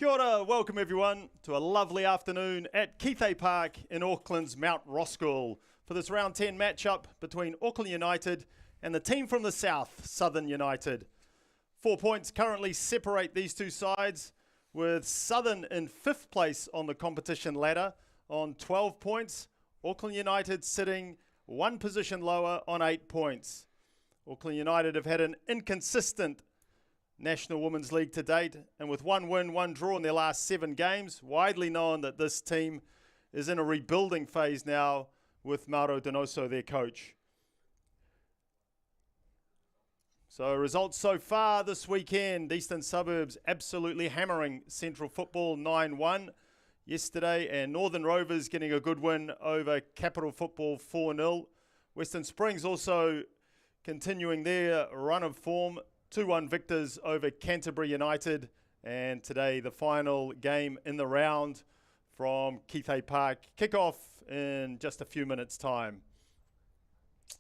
Kia ora, welcome everyone to a lovely afternoon at Keithay Park in Auckland's Mount Roskill for this round 10 matchup between Auckland United and the team from the south, Southern United. 4 points currently separate these two sides, with Southern in 5th place on the competition ladder on 12 points. Auckland United sitting one position lower on 8 points. Auckland United have had an inconsistent National Women's League to date, and with 1 win, 1 draw in their last 7 games, widely known that this team is in a rebuilding phase now with Mauro Donoso, their coach. So results so far this weekend: Eastern Suburbs absolutely hammering Central Football 9-1 yesterday, and Northern Rovers getting a good win over Capital Football 4-0. Western Springs also continuing their run of form, 2-1 victors over Canterbury United, and today the final game in the round from Keithay Park. Kick-off in just a few minutes' time.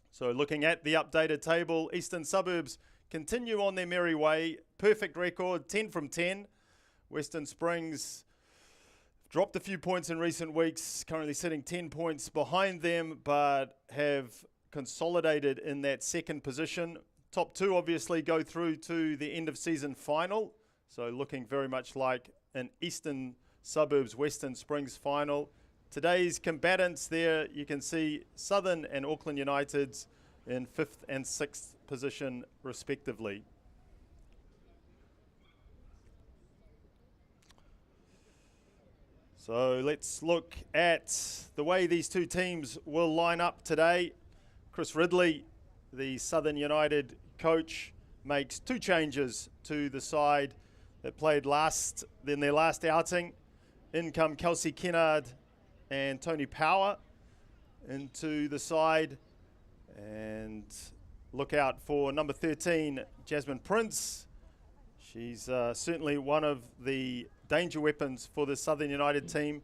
So looking at the updated table, Eastern Suburbs continue on their merry way. Perfect record, 10 from 10. Western Springs dropped a few points in recent weeks, currently sitting 10 points behind them, but have consolidated in that second position. Top two obviously go through to the end of season final, so looking very much like an Eastern Suburbs Western Springs final. Today's combatants there, you can see Southern and Auckland United's in 5th and 6th position respectively. So let's look at the way these two teams will line up today. Chris Ridley, the Southern United coach, makes 2 changes to the side that played in their last outing. In come Kelsey Kennard and Tony Power into the side, and look out for number 13, Jasmine Prince. She's certainly one of the danger weapons for the Southern United team.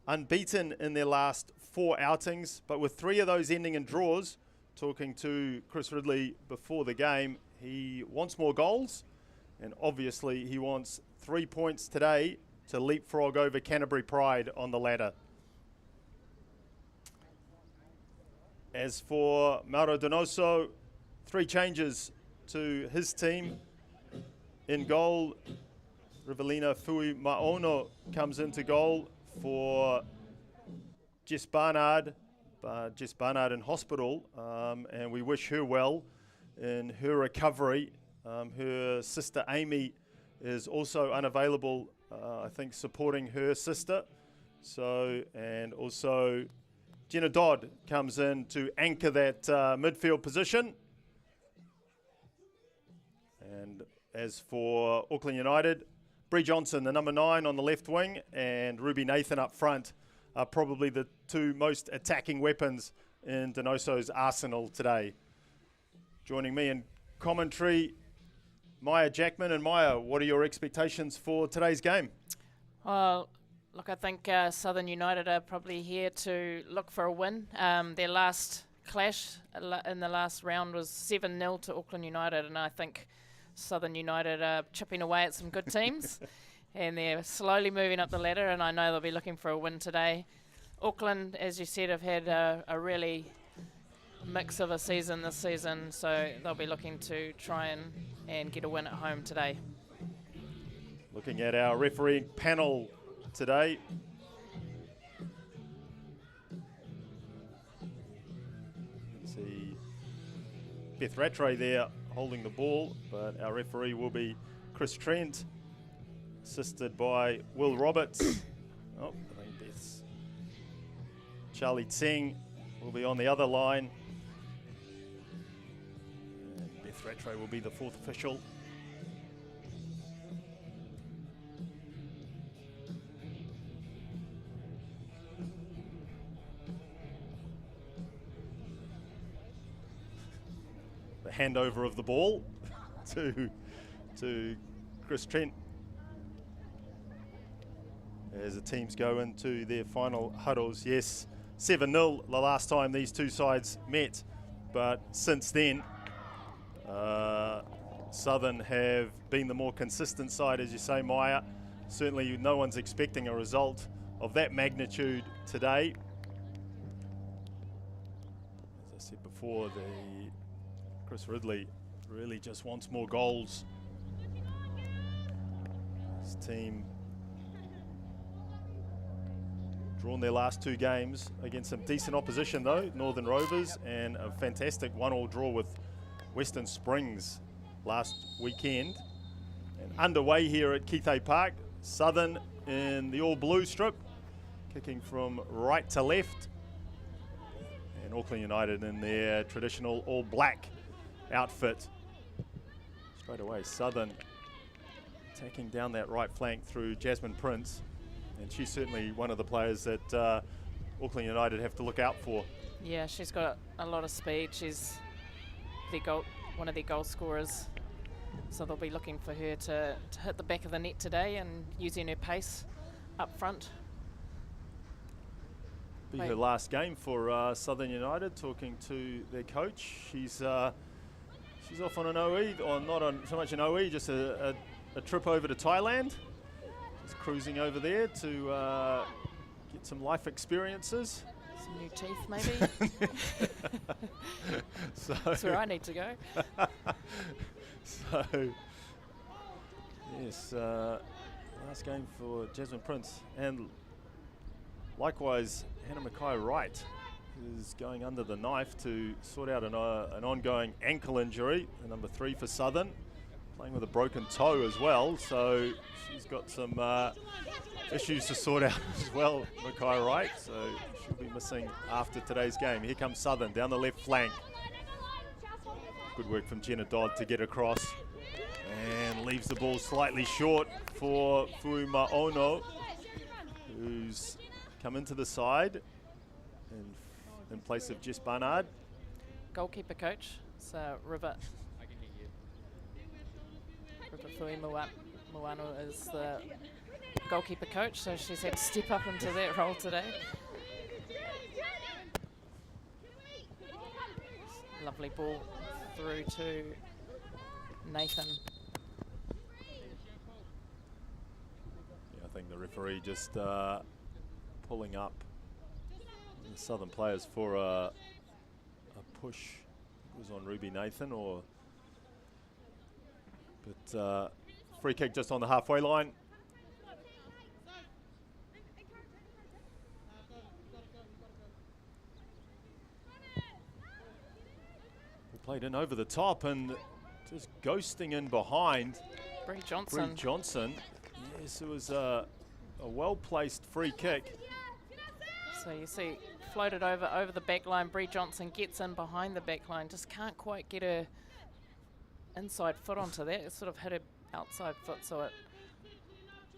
Unbeaten in their last 4 outings, but with 3 of those ending in draws. Talking to Chris Ridley before the game, he wants more goals, and obviously he wants 3 points today to leapfrog over Canterbury Pride on the ladder. As for Mauro Donoso, 3 changes to his team. In goal, Rivelina Fui Maono comes into goal for Jess Barnard. Jess Barnard in hospital, and we wish her well in her recovery. Her sister Amy is also unavailable, I think supporting her sister. So, and also Jenna Dodd comes in to anchor that midfield position. And as for Auckland United, Bree Johnson, the number 9 on the left wing, and Ruby Nathan up front are probably the 2 most attacking weapons in Donoso's arsenal today. Joining me in commentary, Maya Jackman. And Maya, what are your expectations for today's game? Well, look, I think Southern United are probably here to look for a win. Their last clash in the last round was 7-0 to Auckland United, and I think Southern United are chipping away at some good teams. And they're slowly moving up the ladder, and I know they'll be looking for a win today. Auckland, as you said, have had a really mix of a season this season, so they'll be looking to try and get a win at home today. Looking at our refereeing panel today. See Beth Rattray there holding the ball, but our referee will be Chris Trent, assisted by Will Roberts. Oh, I think Beth's. Charlie Tseng will be on the other line. And Beth Rattray will be the 4th official. The handover of the ball to Chris Trent as the teams go into their final huddles. Yes, 7-0 the last time these two sides met, but since then Southern have been the more consistent side, as you say, Maya. certainly no one's expecting a result of that magnitude today. As I said before, Chris Ridley really just wants more goals. His team drawn their last 2 games against some decent opposition though, Northern Rovers, and a fantastic 1-1 draw with Western Springs last weekend. And underway here at Kithe Park, Southern in the all blue strip, kicking from right to left, and Auckland United in their traditional all black outfit. Straight away, Southern attacking down that right flank through Jasmine Prince, and she's certainly one of the players that Auckland United have to look out for. Yeah, she's got a lot of speed. She's one of their goal scorers, so they'll be looking for her to hit the back of the net today and using her pace up front. Be her last game for Southern United. Talking to their coach, she's off on an OE, or not on so much an OE, just a trip over to Thailand. Just cruising over there to get some life experiences. Some new teeth, maybe. So that's where I need to go. So, yes, last game for Jasmine Prince. And likewise, Hannah Mackay-Wright is going under the knife to sort out an ongoing ankle injury, the number 3 for Southern, playing with a broken toe as well. So she's got some issues to sort out as well, Mackay-Wright. So she'll be missing after today's game. Here comes Southern down the left flank. Good work from Jenna Dodd to get across, and leaves the ball slightly short for Fuima Ono, who's come into the side in place of Jess Barnard. Goalkeeper coach, so River Fuima Moano is the goalkeeper coach, so she's had to step up into that role today. Lovely ball through to Nathan. Yeah, I think the referee just pulling up the Southern players for a push. It was on Ruby Nathan, but free kick just on the halfway line. Played in over the top and just ghosting in behind. Bree Johnson. Yes, it was a well-placed free kick. So you see, floated over the back line. Bree Johnson gets in behind the back line. Just can't quite get her inside foot onto that. It sort of hit her outside foot, so it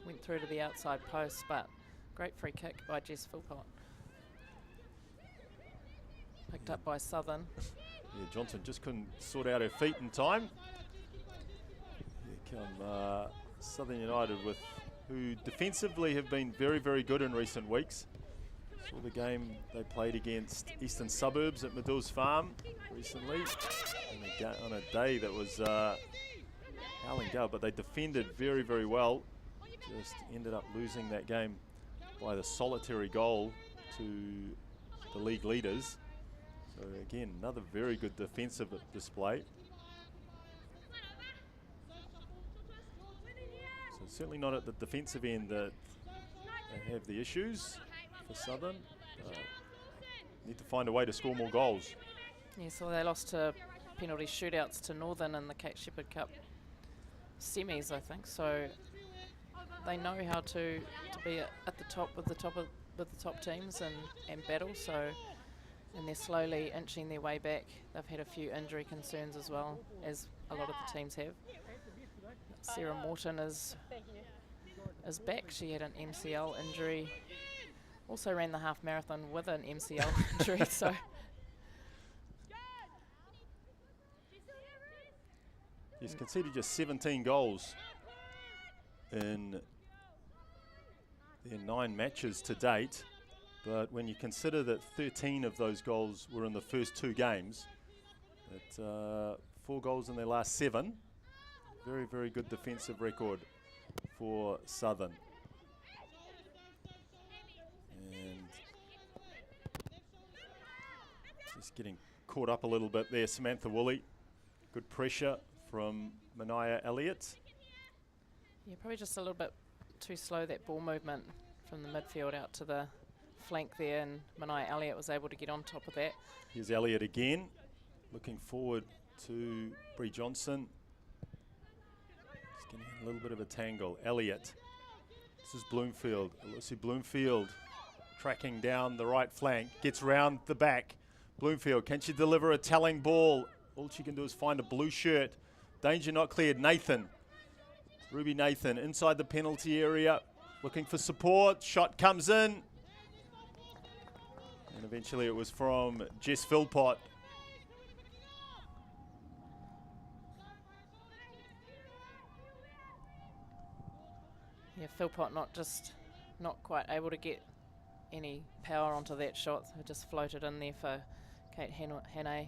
went through to the outside post. But great free kick by Jess Philpott. Picked up by Southern. Yeah, Johnson just couldn't sort out her feet in time. Here come Southern United, who defensively have been very, very good in recent weeks. Saw the game they played against Eastern Suburbs at Medill's Farm recently, on a day that was howling gale, but they defended very, very well. Just ended up losing that game by the solitary goal to the league leaders. So again, another very good defensive display. So certainly not at the defensive end that they have the issues for Southern. Need to find a way to score more goals. Yeah, so they lost to penalty shootouts to Northern in the Kate Shepherd Cup semis, I think. So they know how to be at the top with the top teams and battle. So. And they're slowly inching their way back. They've had a few injury concerns as well, as a lot of the teams have. Sarah Morton is back. She had an MCL injury. Also ran the half marathon with an MCL injury. So He's conceded just 17 goals in their 9 matches to date. But when you consider that 13 of those goals were in the first 2 games, that 4 goals in their last 7, very, very good defensive record for Southern. And just getting caught up a little bit there, Samantha Woolley. Good pressure from Mania Elliott. Yeah, probably just a little bit too slow, that ball movement from the midfield out to the flank there, and Mania Elliott was able to get on top of that. Here's Elliott again, looking forward to Bree Johnson. Just getting a little bit of a tangle. Elliott. This is Bloomfield. Lucy Bloomfield tracking down the right flank, gets round the back. Bloomfield, can she deliver a telling ball? All she can do is find a blue shirt. Danger not cleared. Nathan. Ruby Nathan inside the penalty area, looking for support. Shot comes in. And eventually it was from Jess Philpott. Yeah, Philpott not quite able to get any power onto that shot, so it just floated in there for Kate Hannay.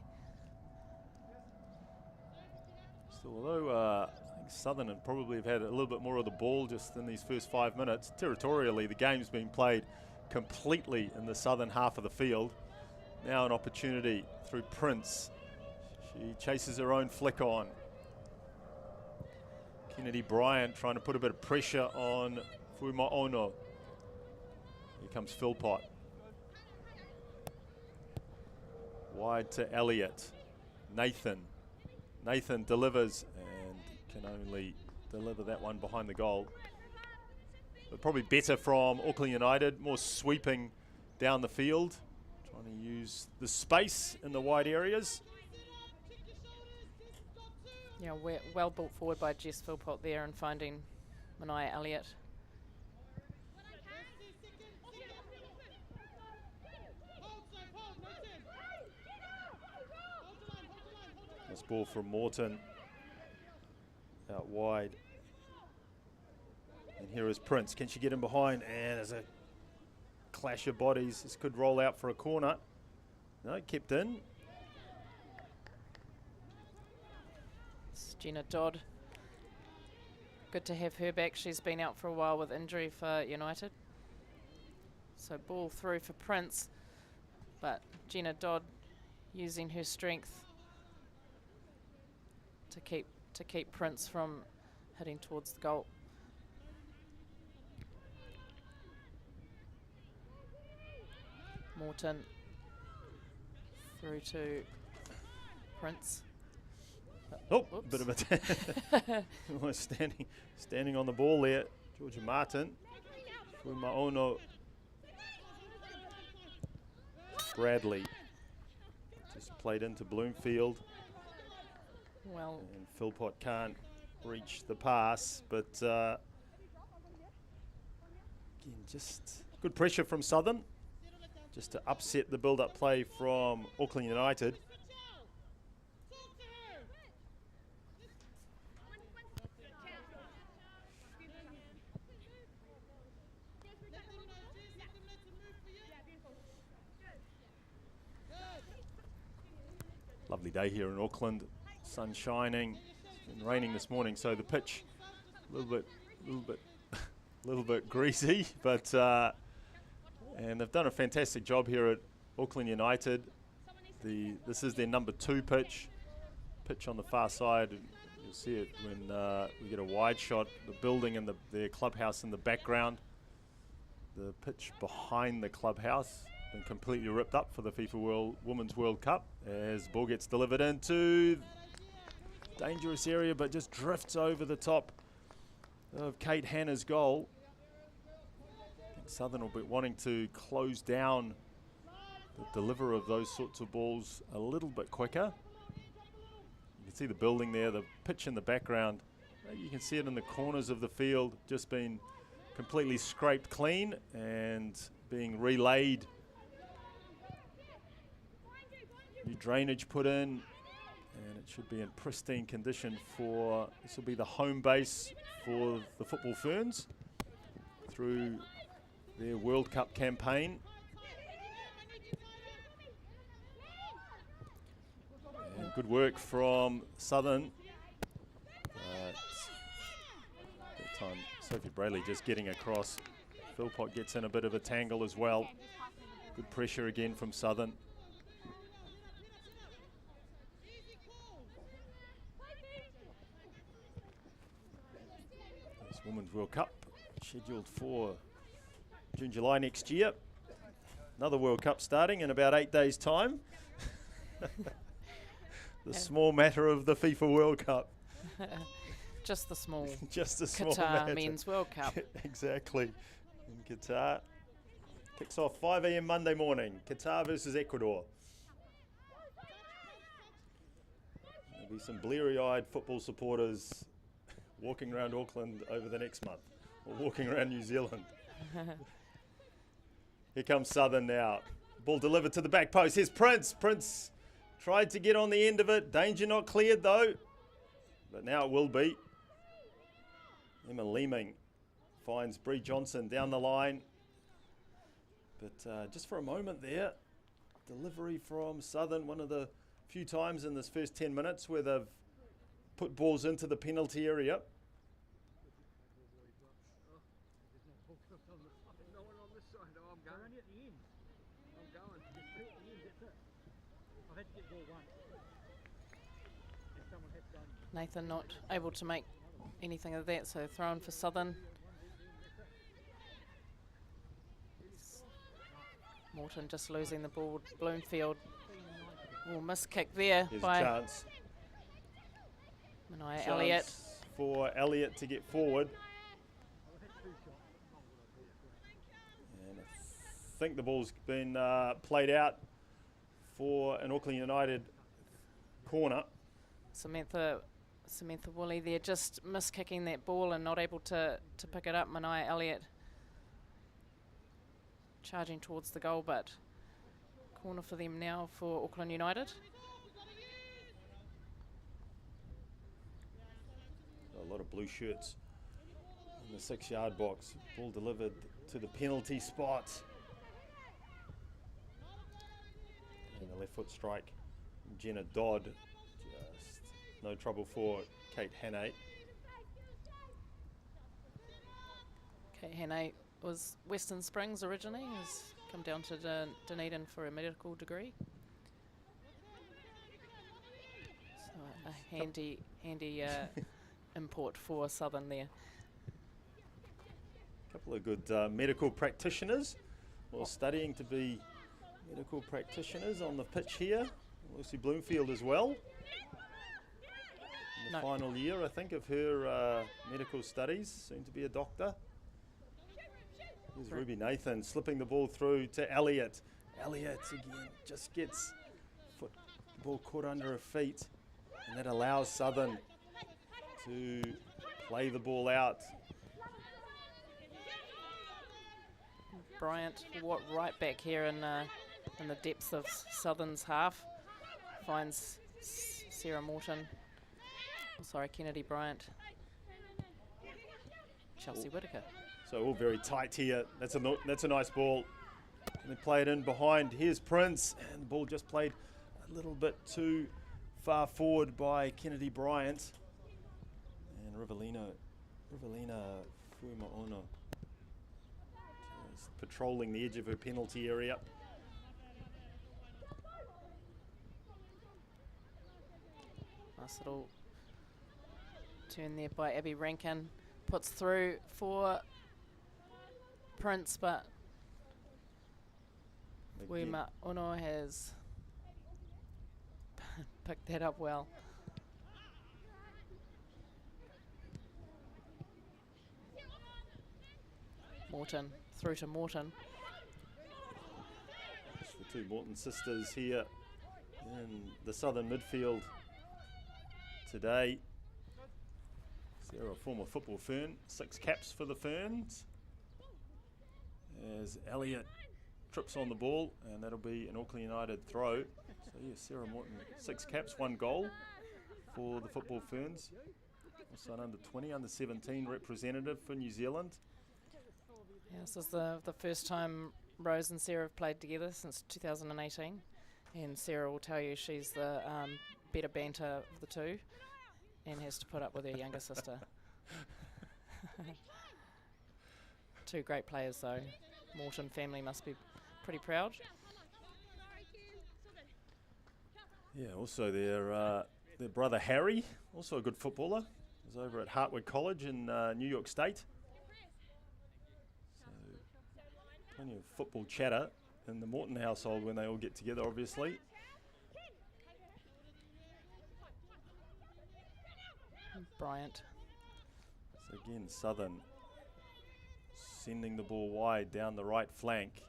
So although I think Southern would probably have had a little bit more of the ball just in these first 5 minutes, territorially the game's been played completely in the southern half of the field. Now an opportunity through Prince. She chases her own flick on. Kennedy Bryant trying to put a bit of pressure on Fuima Ono. Here comes Philpott. Wide to Elliott. Nathan. Nathan delivers and can only deliver that one behind the goal. But probably better from Auckland United, more sweeping down the field, trying to use the space in the wide areas. Yeah, well brought forward by Jess Philpott there and finding Mania Elliott. This ball from Morton out wide. And here is Prince. Can she get in behind? And there's a clash of bodies. This could roll out for a corner. No, kept in. It's Gina Dodd. Good to have her back. She's been out for a while with injury for United. So ball through for Prince. But Gina Dodd using her strength to keep Prince from heading towards the goal. Morton through to Prince. Oh, bit of a almost standing on the ball there. Georgia Martin. Fuima Ono. Bradley just played into Bloomfield. Well, and Philpott can't reach the pass, but again, just good pressure from Southern, just to upset the build-up play from Auckland United. Lovely day here in Auckland. Sun shining, it's been raining this morning, so the pitch a little bit greasy, but and they've done a fantastic job here at Auckland United. This is their number 2 pitch on the far side. You'll see it when we get a wide shot. The building and their clubhouse in the background. The pitch behind the clubhouse been completely ripped up for the FIFA Women's World Cup as the ball gets delivered into dangerous area, but just drifts over the top of Kate Hannah's goal. I think Southern will be wanting to close down the deliver of those sorts of balls a little bit quicker. You can see the building there, the pitch in the background. You can see it in the corners of the field, just been completely scraped clean and being relayed. New drainage put in, and it should be in pristine condition for, this will be the home base for the Football Ferns through their World Cup campaign. And good work from Southern. That time Sophie Brayley just getting across. Philpott gets in a bit of a tangle as well. Good pressure again from Southern. This Women's World Cup scheduled for June, July next year. Another World Cup starting in about 8 days' time. The small matter of the FIFA World Cup. Just the small. Just the small Qatar matter. Men's World Cup. Exactly. In Qatar. Kicks off 5 a.m. Monday morning. Qatar versus Ecuador. There'll be some bleary-eyed football supporters walking around Auckland over the next month, or walking around New Zealand. Here comes Southern now. Ball delivered to the back post. Here's Prince. Prince tried to get on the end of it. Danger not cleared though. But now it will be. Emma Leeming finds Bree Johnson down the line. But just for a moment there, delivery from Southern, one of the few times in this first 10 minutes where they've put balls into the penalty area. Nathan not able to make anything of that, so thrown for Southern. Morton just losing the ball. Bloomfield will miss kick there. Here's by a chance. Mania Elliott. Chance for Elliott to get forward. And I think the ball's been played out for an Auckland United corner. Samantha Woolley there just miss-kicking that ball and not able to pick it up. Mania Elliott charging towards the goal, but corner for them now for Auckland United. A lot of blue shirts in the 6-yard box. Ball delivered to the penalty spot. And a left foot strike. Jenna Dodd. Just no trouble for Kate Hannay. Kate Hannay was Western Springs originally, has come down to Dunedin for a medical degree. So a handy import for Southern there. A couple of good medical practitioners, or studying to be medical practitioners on the pitch here. Lucy Bloomfield as well. In the final year, I think, of her medical studies, soon to be a doctor. Here's Ruby Nathan slipping the ball through to Elliott. Elliott again just gets the ball caught under her feet, and that allows Southern to play the ball out. Bryant, right back here in the depths of Southern's half, finds Sarah Morton. Oh, sorry, Kennedy Bryant. Chelsea Whitaker. So all very tight here. That's a nice ball. And they play it in behind. Here's Prince, and the ball just played a little bit too far forward by Kennedy Bryant. And Rivelina Fuimaono just patrolling the edge of her penalty area. Nice little turn there by Abby Rankin. Puts through for Prince, but Fuimaono has picked that up well. Morton, through to Morton. It's the two Morton sisters here in the Southern midfield today. Sarah, a former football Fern, 6 caps for the Ferns. As Elliott trips on the ball, and that'll be an Auckland United throw. So yeah, Sarah Morton, 6 caps, 1 goal for the football Ferns. Also an under-20, under-17 representative for New Zealand. Yeah, this is the first time Rose and Sarah have played together since 2018, and Sarah will tell you she's the better banter of the two and has to put up with her younger sister. Two great players though. Morton family must be pretty proud. Yeah, also their brother Harry, also a good footballer, is over at Hartwood College in New York State. So plenty of football chatter in the Morton household when they all get together, obviously. Bryant. So again, Southern sending the ball wide down the right flank.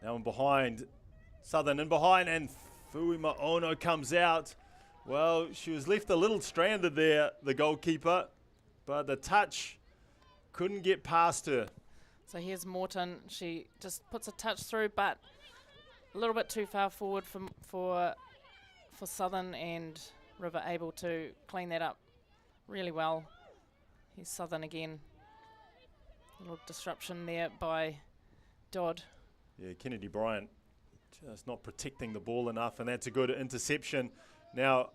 Now in behind, Southern in behind, and Fuima Ono comes out. Well, she was left a little stranded there, the goalkeeper, but the touch couldn't get past her. So here's Morton. She just puts a touch through, but a little bit too far forward for Southern, and River able to clean that up really well. Here's Southern again. A little disruption there by Dodd. Yeah, Kennedy Bryant just not protecting the ball enough, and that's a good interception. Now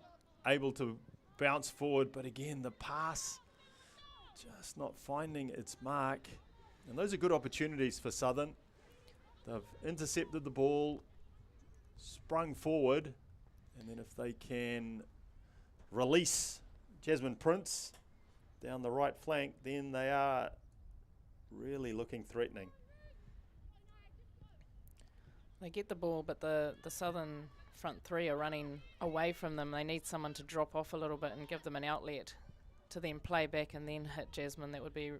able to bounce forward, but again the pass just not finding its mark. And those are good opportunities for Southern. They've intercepted the ball, sprung forward, and then if they can release Jasmine Prince down the right flank, then they are really looking threatening. They get the ball, but the Southern front three are running away from them. They need someone to drop off a little bit and give them an outlet to then play back and then hit Jasmine. That would be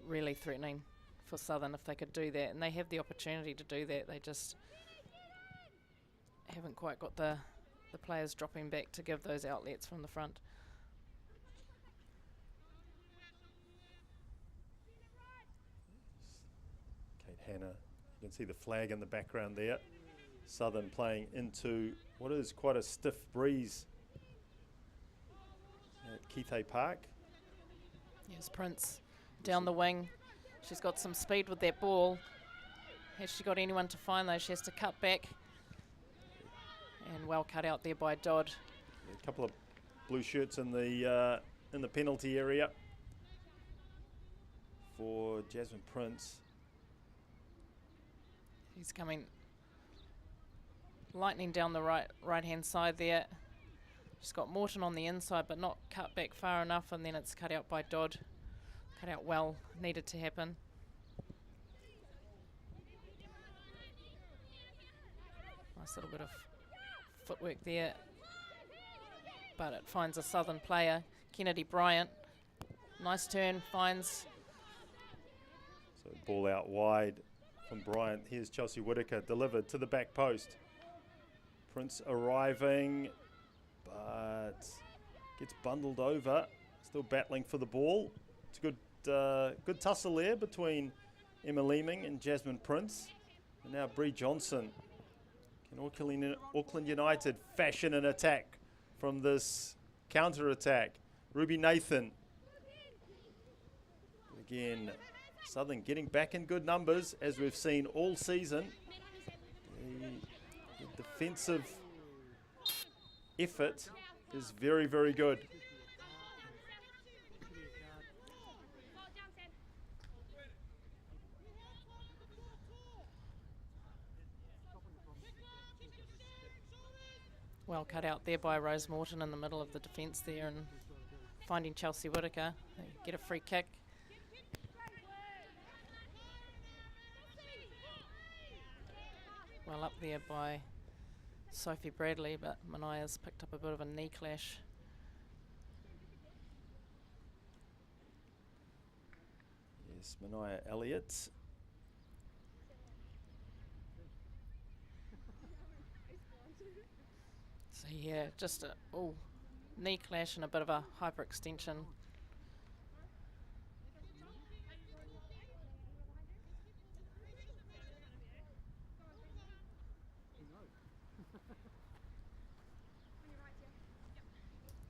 really threatening for Southern if they could do that. And they have the opportunity to do that. They just haven't quite got the players dropping back to give those outlets from the front. Kate Hanna, you can see the flag in the background there. Southern playing into what is quite a stiff breeze at Keithay Park. Yes, Prince down the wing. She's got some speed with that ball. Has she got anyone to find though? She has to cut back. And well cut out there by Dodd. A couple of blue shirts in the penalty area for Jasmine Prince. He's coming lightning down the right hand side there. She's got Morton on the inside but not cut back far enough, and then it's cut out by Dodd. Cut out well, needed to happen. Nice little bit of footwork there, but it finds a Southern player, Kennedy Bryant. Nice turn, finds. So ball out wide from Bryant. Here's Chelsea Whitaker, delivered to the back post. Prince arriving, but gets bundled over. Still battling for the ball. It's a good tussle there between Emma Leeming and Jasmine Prince. And now Bree Johnson. Can Auckland United fashion an attack from this counter-attack? Ruby Nathan. Again, Southern getting back in good numbers as we've seen all season. The defensive effort is very, very good. Well cut out there by Rose Morton in the middle of the defence there, and finding Chelsea Whitaker. They get a free kick. Well up there by Sophie Bradley, but Manaya's picked up a bit of a knee clash. Yes, Manaya Elliott. So yeah, just a knee clash and a bit of a hyperextension.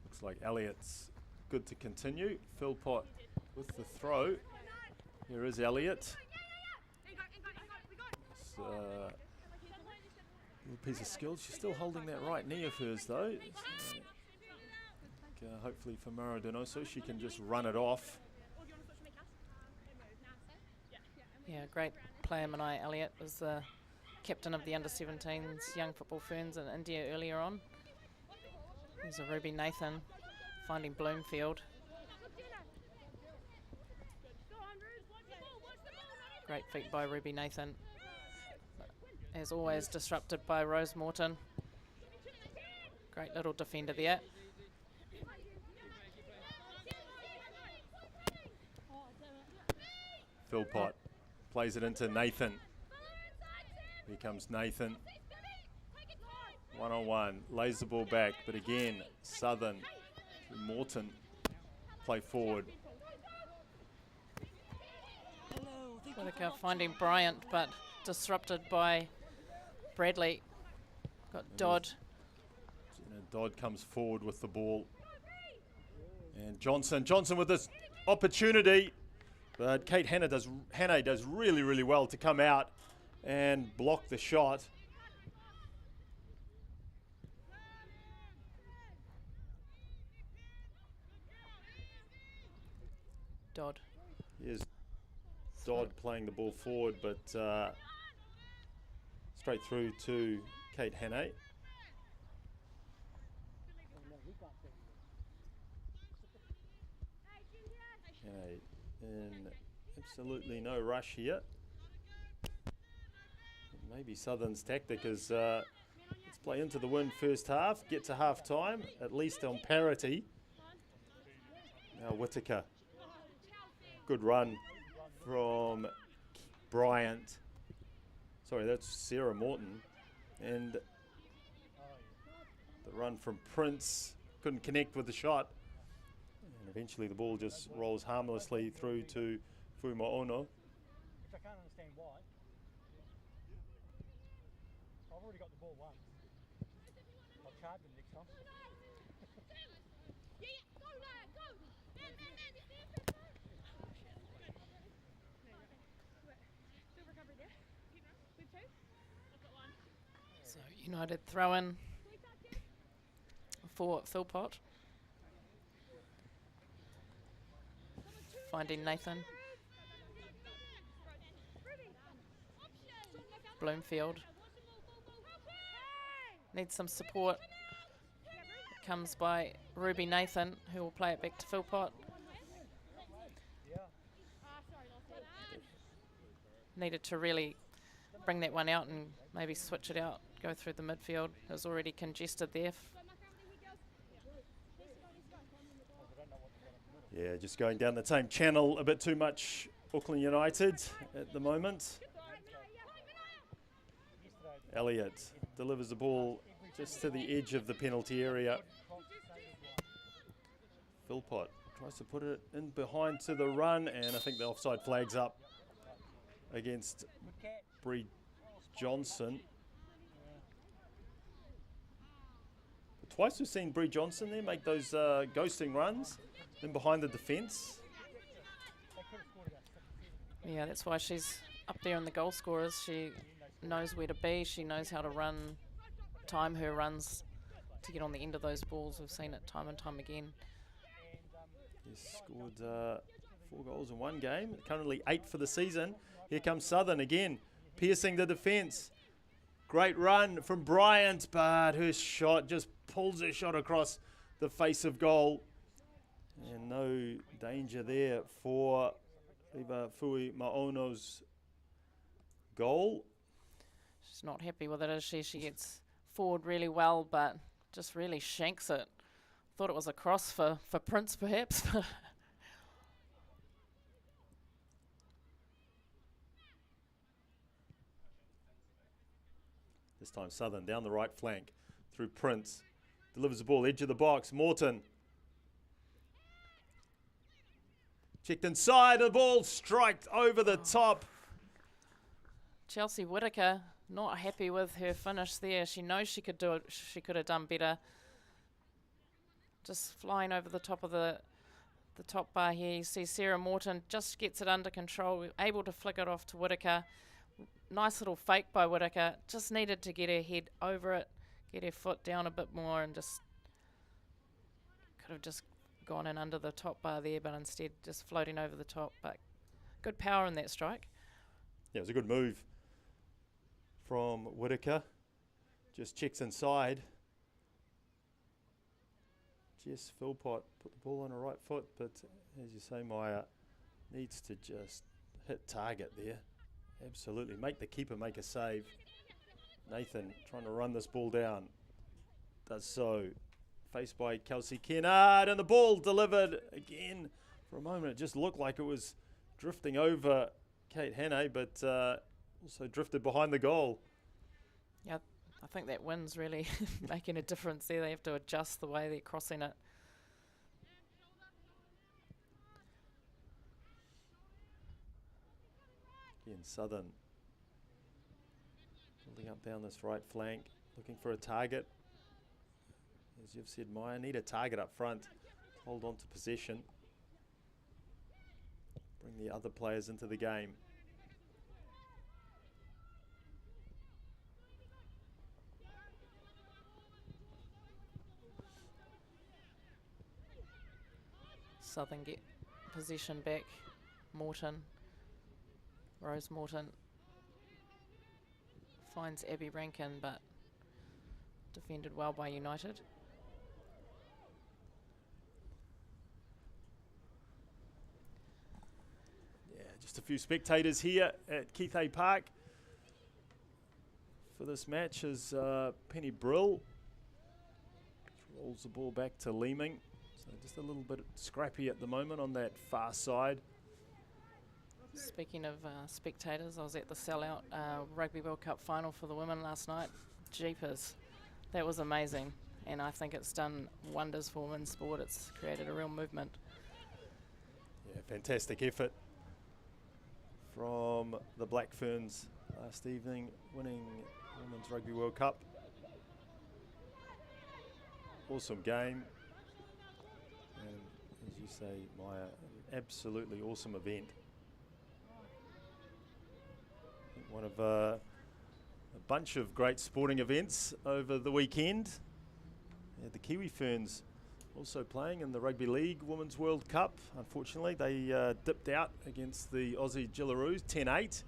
Looks like Elliott's good to continue. Philpott with the throw. Here is Elliott. It's, little piece of skill. She's still holding that right knee of hers though. So, hopefully for Mara Donoso she can just run it off. Yeah, great player Manai Elliott was the captain of the under-17s Young Football Ferns in India earlier on. There's a Ruby Nathan finding Bloomfield. Great feat by Ruby Nathan. As always, disrupted by Rose Morton. Great little defender there. Philpott plays it into Nathan. Here comes Nathan. One-on-one, lays the ball back, but again, Southern, Morton, play forward. Whitaker finding Bryant, but disrupted by Bradley. Got Dodd. Dodd comes forward with the ball. And Johnson with this opportunity. But Kate Hannah does really, really well to come out and block the shot. Dodd. Here's Dodd playing the ball forward, but straight through to Kate Hannah. Okay, in absolutely no rush here. Maybe Southern's tactic is let's play into the wind first half, get to half time, at least on parity. Now Whitaker. Good run from Bryant. Sorry, that's Sarah Morton. And the run from Prince. Couldn't connect with the shot. And eventually the ball just rolls harmlessly through to Fumaono. Which I can't understand why. I've already got the ball once. I'll charge them next time. So United throw in for Philpott. Finding Nathan. Bloomfield. Needs some support. It comes by Ruby Nathan, who will play it back to Philpott. Needed to really bring that one out and maybe switch it out, go through the midfield. It was already congested there. Yeah, just going down the same channel a bit too much, Auckland United at the moment. Elliott delivers the ball just to the edge of the penalty area. Philpott tries to put it in behind to the run, and I think the offside flag's up against Bree Johnson. Twice we've seen Bree Johnson there make those ghosting runs in behind the defence. Yeah, that's why she's up there in the goal scorers. She knows where to be. She knows how to run, time her runs to get on the end of those balls. We've seen it time and time again. He's scored 4 goals in one game, currently 8 for the season. Here comes Southern again, piercing the defence. Great run from Bryant, but her shot just pulls her shot across the face of goal. And no danger there for Eva Fui Maono's goal. She's not happy with it, is she? She gets forward really well, but just really shanks it. Thought it was a cross for Prince, perhaps. This time Southern down the right flank through Prince. Delivers the ball, edge of the box. Morton. Checked inside, the ball striked over the top. Chelsea Whitaker not happy with her finish there. She knows she could do it. She could have done better. Just flying over the top of the top bar here. You see Sarah Morton just gets it under control, able to flick it off to Whitaker. Nice little fake by Whitaker. Just needed to get her head over it, get her foot down a bit more, and just could have just gone in under the top bar there, but instead just floating over the top. But good power in that strike. Yeah, it was a good move from Whitaker. Just checks inside. Jess Philpott put the ball on her right foot, but as you say, Maya needs to just hit target there. Absolutely. Make the keeper make a save. Nathan trying to run this ball down. Does so. Faced by Kelsey Kennard, and the ball delivered again. For a moment, it just looked like it was drifting over Kate Hannay, but also drifted behind the goal. Yeah, I think that wind's really making a difference there. They have to adjust the way they're crossing it. Again, Southern building up down this right flank, looking for a target. As you've said, Maya, need a target up front. Hold on to possession. Bring the other players into the game. Southern get possession back. Morton, Rose Morton finds Abby Rankin, but defended well by United. Yeah, just a few spectators here at Keithay Park for this match as Penny Brill rolls the ball back to Leeming. So just a little bit scrappy at the moment on that far side. Speaking of spectators, I was at the sellout Rugby World Cup final for the women last night. Jeepers, that was amazing, and I think it's done wonders for women's sport. It's created a real movement. Yeah, fantastic effort from the Black Ferns last evening, winning Women's Rugby World Cup. Awesome game, and as you say, Maya, an absolutely awesome event. One of a bunch of great sporting events over the weekend. Yeah, the Kiwi Ferns also playing in the Rugby League Women's World Cup. Unfortunately, they dipped out against the Aussie Gillaroos, 10-8.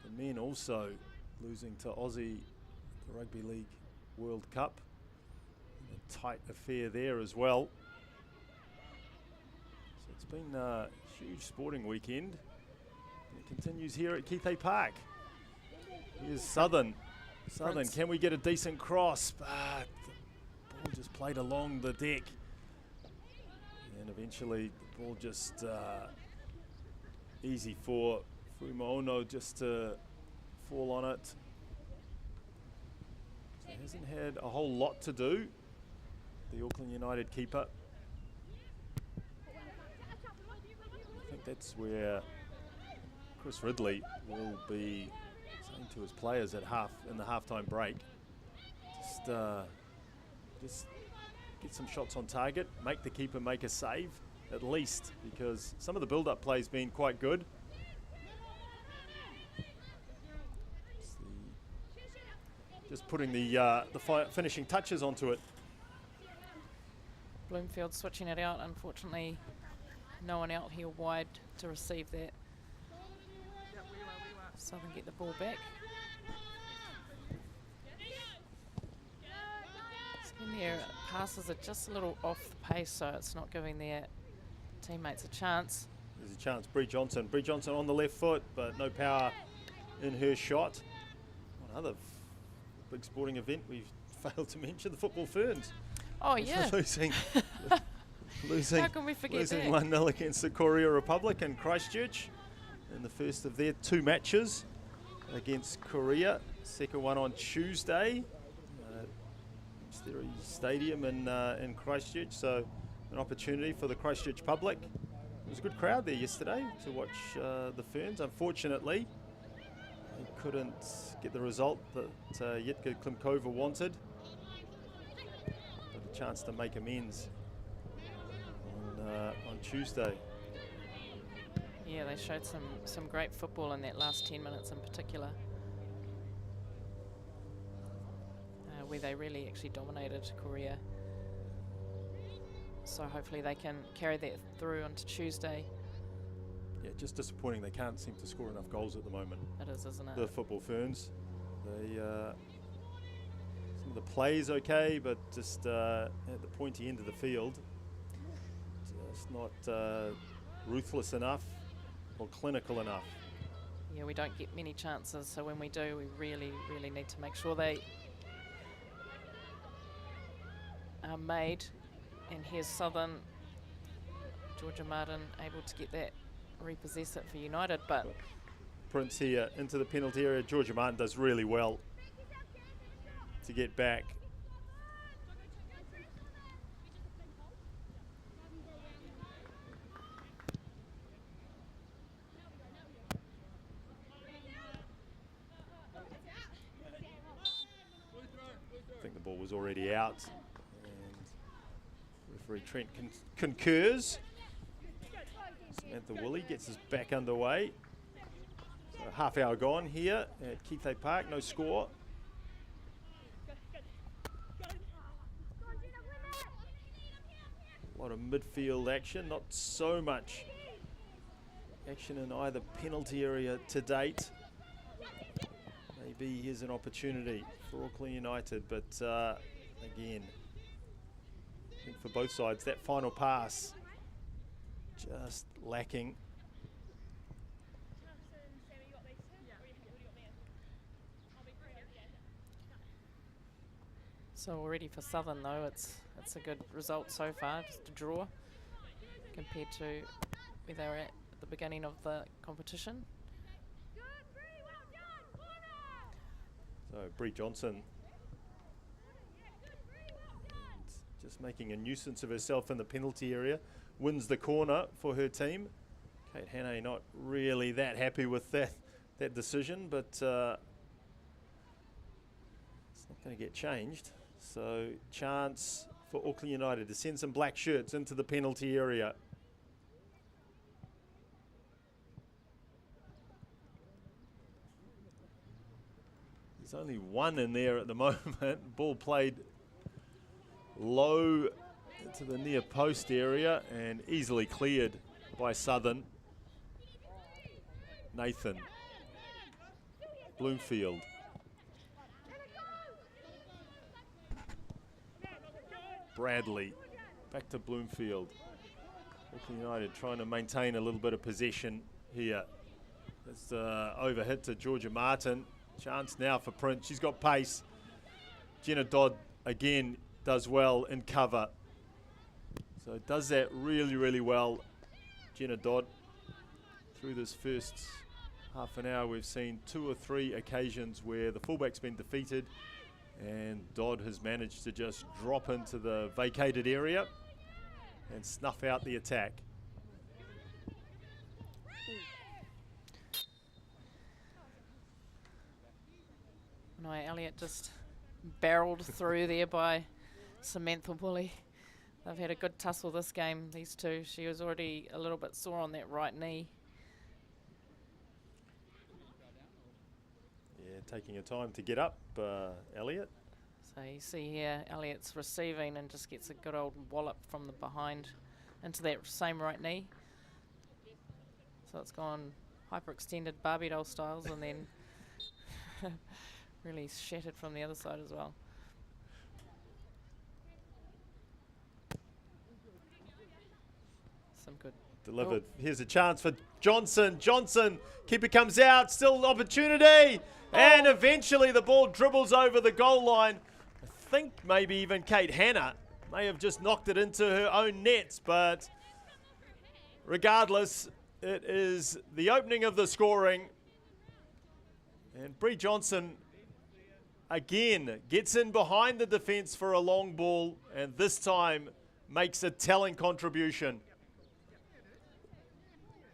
The men also losing to Aussie, the Rugby League World Cup. A tight affair there as well. So it's been a huge sporting weekend. It continues here at Keithay Park. Here's Southern. Southern, can we get a decent cross? But the ball just played along the deck. And eventually the ball just easy for Fumaono just to fall on it. So hasn't had a whole lot to do, the Auckland United keeper. I think that's where Chris Ridley will be saying to his players at in the halftime break, just get some shots on target, make the keeper make a save at least, because some of the build-up play's been quite good. Just putting the finishing touches onto it. Bloomfield switching it out. Unfortunately, no one out here wide to receive that. Southern get the ball back. In there, passes are just a little off the pace, so it's not giving their teammates a chance. There's a chance. Bree Johnson on the left foot, but no power in her shot. Another big sporting event we've failed to mention, the Football Ferns. Oh yeah. losing How can we forget that? 1-0 against the Korea Republic in Christchurch in the first of their two matches against Korea. Second one on Tuesday at Steri Stadium in Christchurch. So an opportunity for the Christchurch public. There was a good crowd there yesterday to watch the Ferns. Unfortunately, they couldn't get the result that Yitka Klimkova wanted. But a chance to make amends on Tuesday. Yeah, they showed some great football in that last 10 minutes in particular, where they really actually dominated Korea. So hopefully they can carry that through onto Tuesday. Yeah, just disappointing. They can't seem to score enough goals at the moment. It is, isn't it? The football ferns. They some of the play's okay, but just at the pointy end of the field, just not ruthless enough or clinical enough. Yeah, we don't get many chances, so when we do, we really, really need to make sure they are made. And here's Southern, Georgia Martin able to get that, repossess it for United, but Prince here into the penalty area. Georgia Martin does really well to get back. I think the ball was already out, and referee Trent concurs. Samantha Woolley gets us back underway. So half hour gone here at Keithay Park, no score. A lot of midfield action, not so much action in either penalty area to date. Maybe here's an opportunity for Auckland United, but again, I think for both sides, that final pass just lacking. so already for Southern though, it's a good result so far, just a draw compared to where they were at the beginning of the competition. So Bree Johnson just making a nuisance of herself in the penalty area, wins the corner for her team. Kate Hannay not really that happy with that decision, but it's not going to get changed. So chance for Auckland United to send some black shirts into the penalty area. There's only one in there at the moment. Ball played low to the near post area and easily cleared by Southern. Nathan. Bloomfield. Bradley. Back to Bloomfield. Auckland United trying to maintain a little bit of possession here. It's overhit to Georgia Martin. Chance now for Prince. She's got pace. Jenna Dodd again does well in cover. So does that really, really well. Jenna Dodd, through this first half an hour, we've seen 2 or 3 occasions where the fullback's been defeated and Dodd has managed to just drop into the vacated area and snuff out the attack. No, Elliott just barreled through there by Samantha Woolley. They've had a good tussle this game, these two. She was already a little bit sore on that right knee. Yeah, taking her time to get up, Elliott. So you see here, Elliott's receiving and just gets a good old wallop from the behind into that same right knee. So it's gone hyperextended Barbie doll styles and then really shattered from the other side as well. Some good. Delivered. Here's a chance for Johnson. Johnson, keeper comes out, still an opportunity. And eventually the ball dribbles over the goal line. I think maybe even Kate Hannah may have just knocked it into her own nets, but regardless, it is the opening of the scoring. And Bree Johnson again gets in behind the defence for a long ball, and this time makes a telling contribution.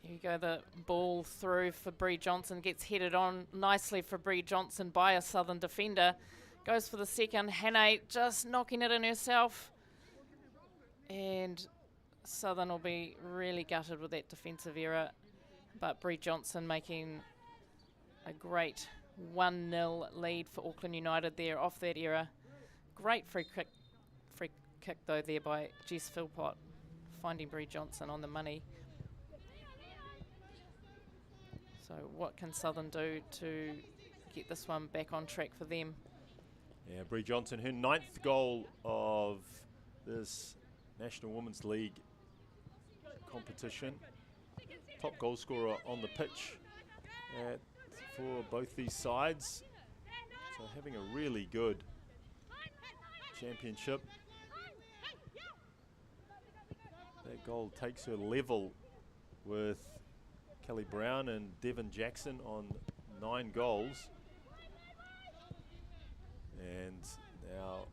Here you go, the ball through for Bree Johnson, gets headed on nicely for Bree Johnson by a Southern defender. Goes for the second, Hannay just knocking it in herself. And Southern will be really gutted with that defensive error. But Bree Johnson making a great 1-0 lead for Auckland United there off that error. Great free kick though there by Jess Philpott, finding Bree Johnson on the money. So what can Southern do to get this one back on track for them? Yeah, Bree Johnson, her 9th goal of this National Women's League competition. Top goal scorer on the pitch for both these sides. So having a really good championship. That goal takes her level with Kelly Brown and Devon Jackson on 9 goals. And now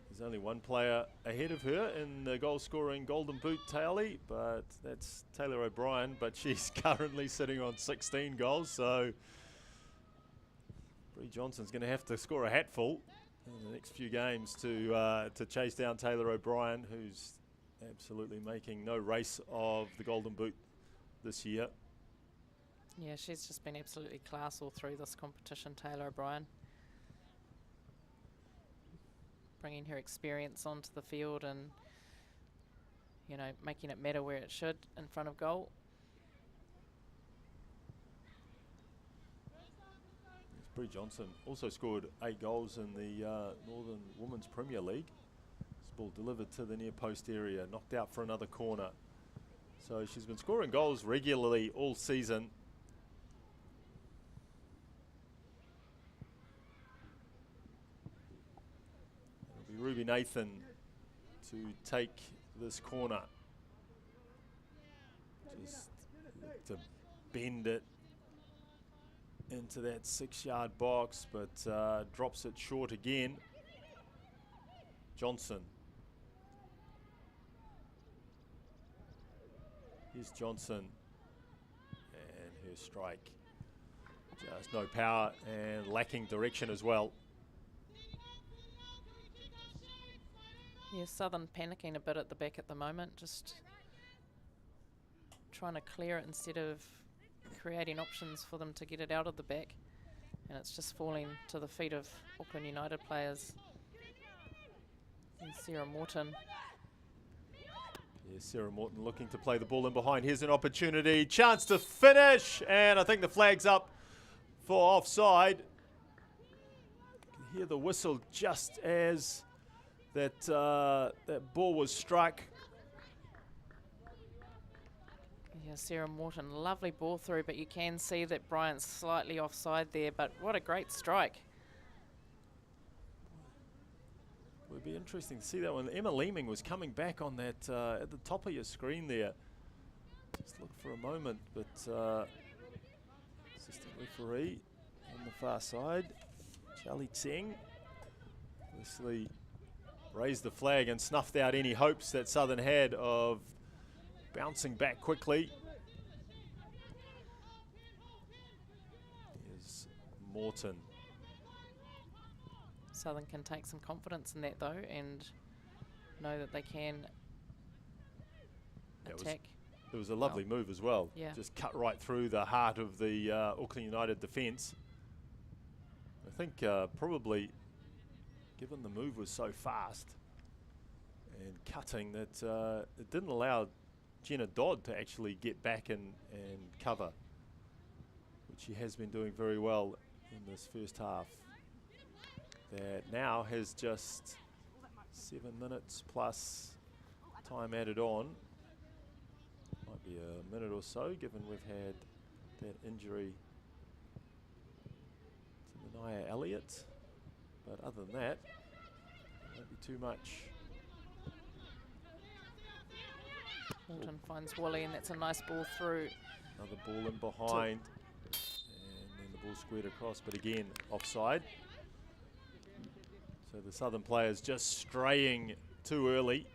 there's only one player ahead of her in the goal scoring Golden Boot tally, but that's Taylor O'Brien, but she's currently sitting on 16 goals, so Bree Johnson's going to have to score a hatful in the next few games to chase down Taylor O'Brien, who's absolutely making no race of the Golden Boot this year. Yeah, she's just been absolutely class all through this competition, Taylor O'Brien. Bringing her experience onto the field and, you know, making it matter where it should in front of goal. Bree Johnson also scored 8 goals in the Northern Women's Premier League. This ball delivered to the near post area, knocked out for another corner. So she's been scoring goals regularly all season. It'll be Ruby Nathan to take this corner. Just to bend it into that 6-yard box, but drops it short again. Johnson. Here's Johnson, and her strike. Just no power and lacking direction as well. Yeah, Southern panicking a bit at the back at the moment, just trying to clear it instead of creating options for them to get it out of the back, and it's just falling to the feet of Auckland United players. And Sarah Morton. Yeah, Sarah Morton looking to play the ball in behind. Here's an opportunity, chance to finish, and I think the flag's up for offside. You can hear the whistle just as that ball was struck. Yeah, Sarah Morton, lovely ball through, but you can see that Bryant's slightly offside there, but what a great strike. It would be interesting to see that one. Emma Leeming was coming back on that at the top of your screen there. Just look for a moment, but assistant referee on the far side, Charlie Tseng, obviously raised the flag and snuffed out any hopes that Southern had of bouncing back quickly. Here's Morton. Southern can take some confidence in that though, and know that they can attack. It was a lovely move as well. Yeah. Just cut right through the heart of the Auckland United defence. I think probably, given the move was so fast and cutting, that it didn't allow Jenna Dodd to actually get back and cover, which she has been doing very well in this first half. That now has just 7 minutes plus time added on. Might be a minute or so, given we've had that injury to Mania Elliott. But other than that, it won't be too much. Morton finds Wally, and that's a nice ball through. Another ball in behind, and then the ball squared across, but again, offside. So the Southern players just straying too early.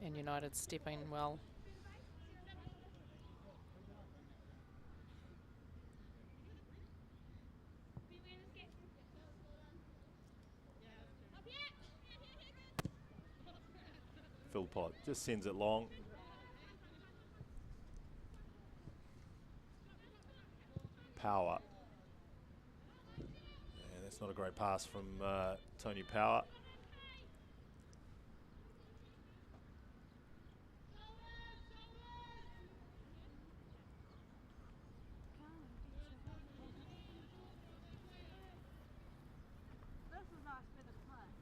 And United stepping well. Philpott just sends it long. Power. And that's not a great pass from Tony Power.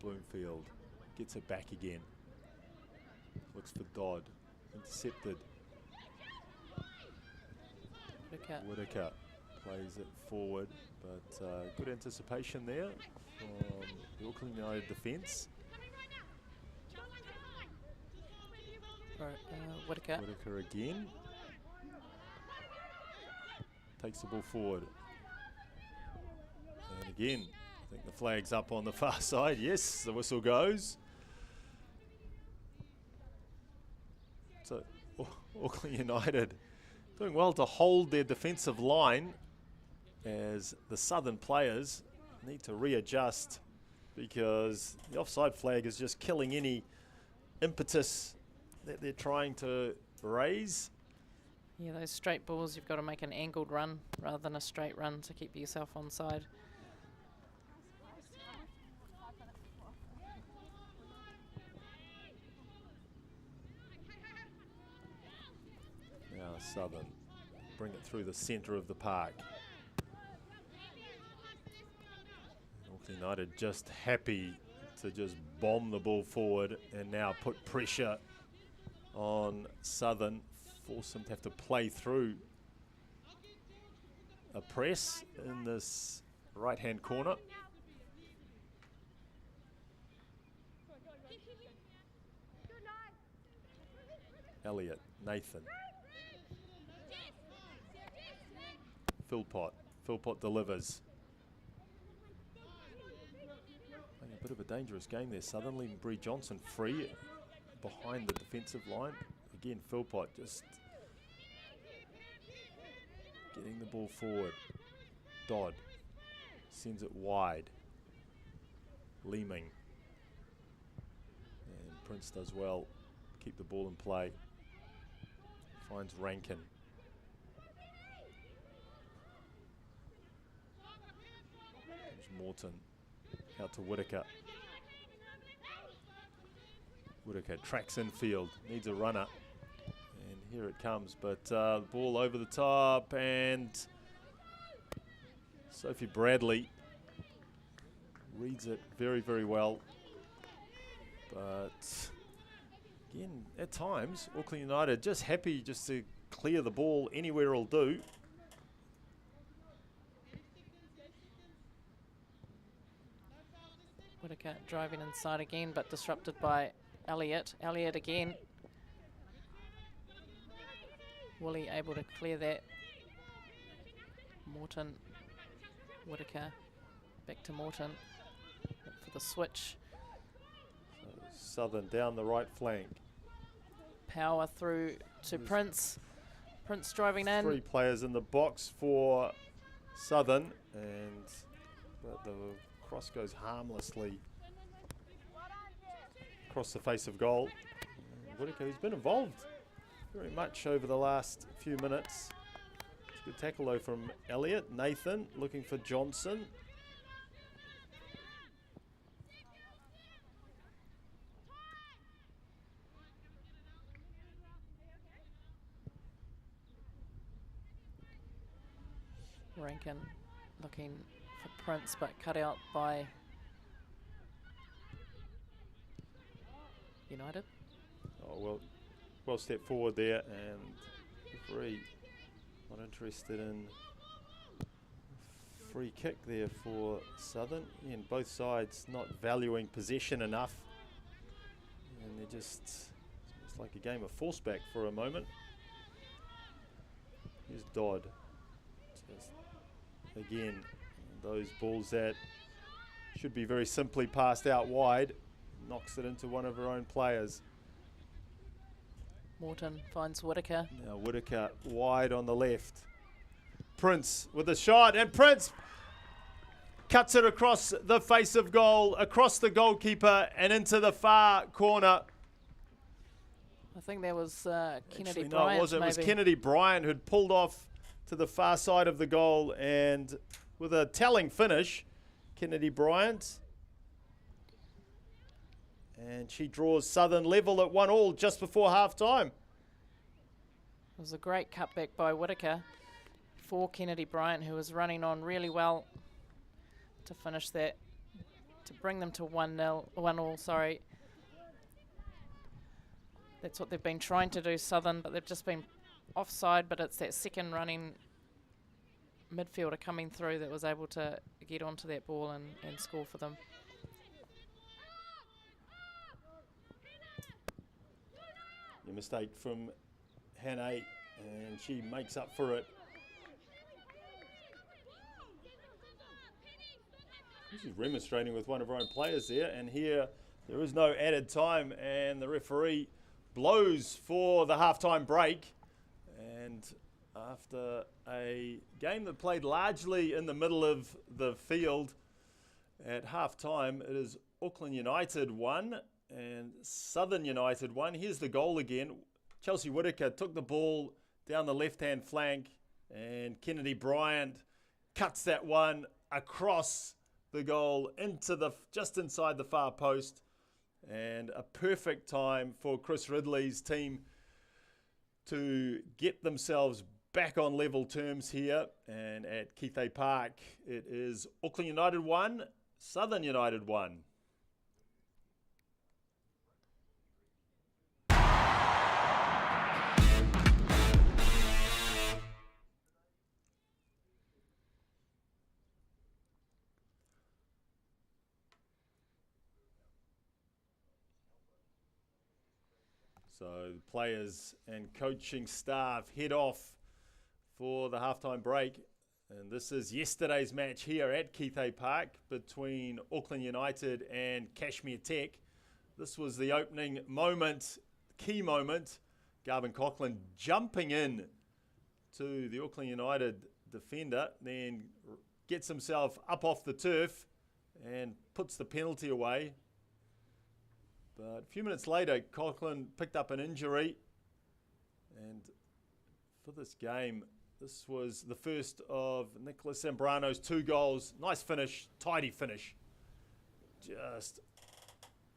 Bloomfield gets it back again. Looks for Dodd. Intercepted. Whitaker plays it forward, but good anticipation there from the Auckland United defence. Whitaker. Whitaker again. Takes the ball forward. And again, I think the flag's up on the far side. Yes, the whistle goes. So Auckland United doing well to hold their defensive line as the Southern players need to readjust, because the offside flag is just killing any impetus that they're trying to raise. Yeah, those straight balls, you've got to make an angled run rather than a straight run to keep yourself onside. Now Southern bring it through the centre of the park. Auckland United just happy to just bomb the ball forward and now put pressure on Southern, force them to have to play through a press in this right-hand corner. Elliott, Nathan. Philpott delivers. Playing a bit of a dangerous game there. Southern leaving Bree Johnson free behind the defensive line. Again, Philpott just getting the ball forward. Dodd sends it wide. Leeming. And Prince does well. Keep the ball in play. Finds Rankin. There's Morton. Out to Whitaker. Whitaker tracks infield. Needs a runner. And here it comes. But the ball over the top. And Sophie Bradley reads it very, very well. But again, at times, Auckland United just happy just to clear the ball anywhere will do. Whitaker driving inside again, but disrupted by Elliott. Elliott again. Woolley able to clear that. Morton, Whitaker, back to Morton for the switch. So Southern down the right flank. Power through to Prince. Prince driving in. 3 players in the box for Southern, and but the cross goes harmlessly across the face of goal. Whitaker, who's been involved very much over the last few minutes. It's a good tackle though from Elliott. Nathan looking for Johnson. Rankin looking for Prince, but cut out by United. Oh, well stepped forward there, and referee not interested in a free kick there for Southern. And both sides not valuing possession enough, and they're just, it's like a game of forceback for a moment. Here's Dodd. Just again, those balls that should be very simply passed out wide, knocks it into one of her own players. Morton finds Whitaker. Now Whitaker wide on the left. Prince with a shot, and Prince cuts it across the face of goal, across the goalkeeper and into the far corner. I think there was Kennedy Actually, Bryant. no, it wasn't. It was Kennedy Bryant who'd pulled off to the far side of the goal, and with a telling finish, Kennedy Bryant. And she draws Southern level at 1-1 just before half-time. It was a great cutback by Whitaker for Kennedy Bryant, who was running on really well to finish that to bring them to 1-1 sorry. That's what they've been trying to do, Southern, but they've just been offside, but it's that second running midfielder coming through that was able to get onto that ball and score for them. A mistake from Hannah, and she makes up for it. She's remonstrating with one of her own players there, and here there is no added time, and the referee blows for the halftime break. And after a game that played largely in the middle of the field, at halftime it is Auckland United 1 and Southern United 1. Here's the goal again. Chelsea Whitaker took the ball down the left-hand flank, and Kennedy Bryant cuts that one across the goal into just inside the far post, and a perfect time for Chris Ridley's team to get themselves back on level terms here. And at Keithay Park, it is Auckland United 1, Southern United 1. So the players and coaching staff head off for the halftime break. And this is yesterday's match here at Keithay Park between Auckland United and Kashmir Tech. This was the opening moment, key moment. Garvin Coughlin jumping in to the Auckland United defender, then gets himself up off the turf and puts the penalty away. But a few minutes later, Coughlin picked up an injury. And for this game, this was the first of Nicholas Zambrano's 2 goals. Nice finish, tidy finish. Just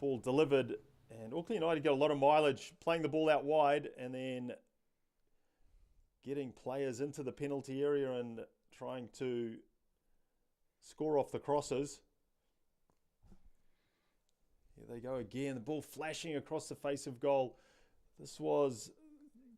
ball delivered. And Auckland United get a lot of mileage playing the ball out wide and then getting players into the penalty area and trying to score off the crosses. Here they go again, the ball flashing across the face of goal. This was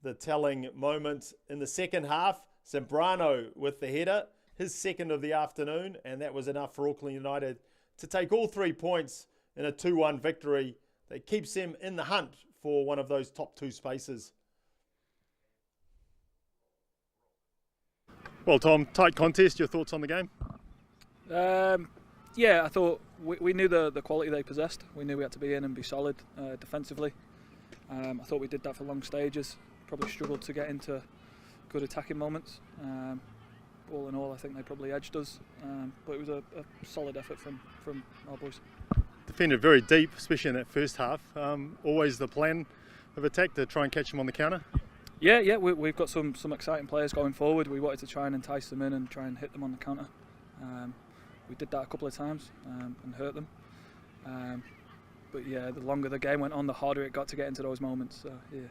the telling moment in the second half. Zambrano with the header, his second of the afternoon, and that was enough for Auckland United to take all 3 points in a 2-1 victory that keeps them in the hunt for one of those top 2 spaces. Well, Tom, tight contest. Your thoughts on the game? Yeah, I thought we knew the quality they possessed. We knew we had to be in and be solid defensively. I thought we did that for long stages. Probably struggled to get into good attacking moments. All in all, I think they probably edged us. But it was a solid effort from our boys. Defended very deep, especially in that first half. Always the plan of attack to try and catch them on the counter? Yeah, we've got some exciting players going forward. We wanted to try and entice them in and try and hit them on the counter. We did that a couple of times and hurt them. But yeah, the longer the game went on, the harder it got to get into those moments. So yeah.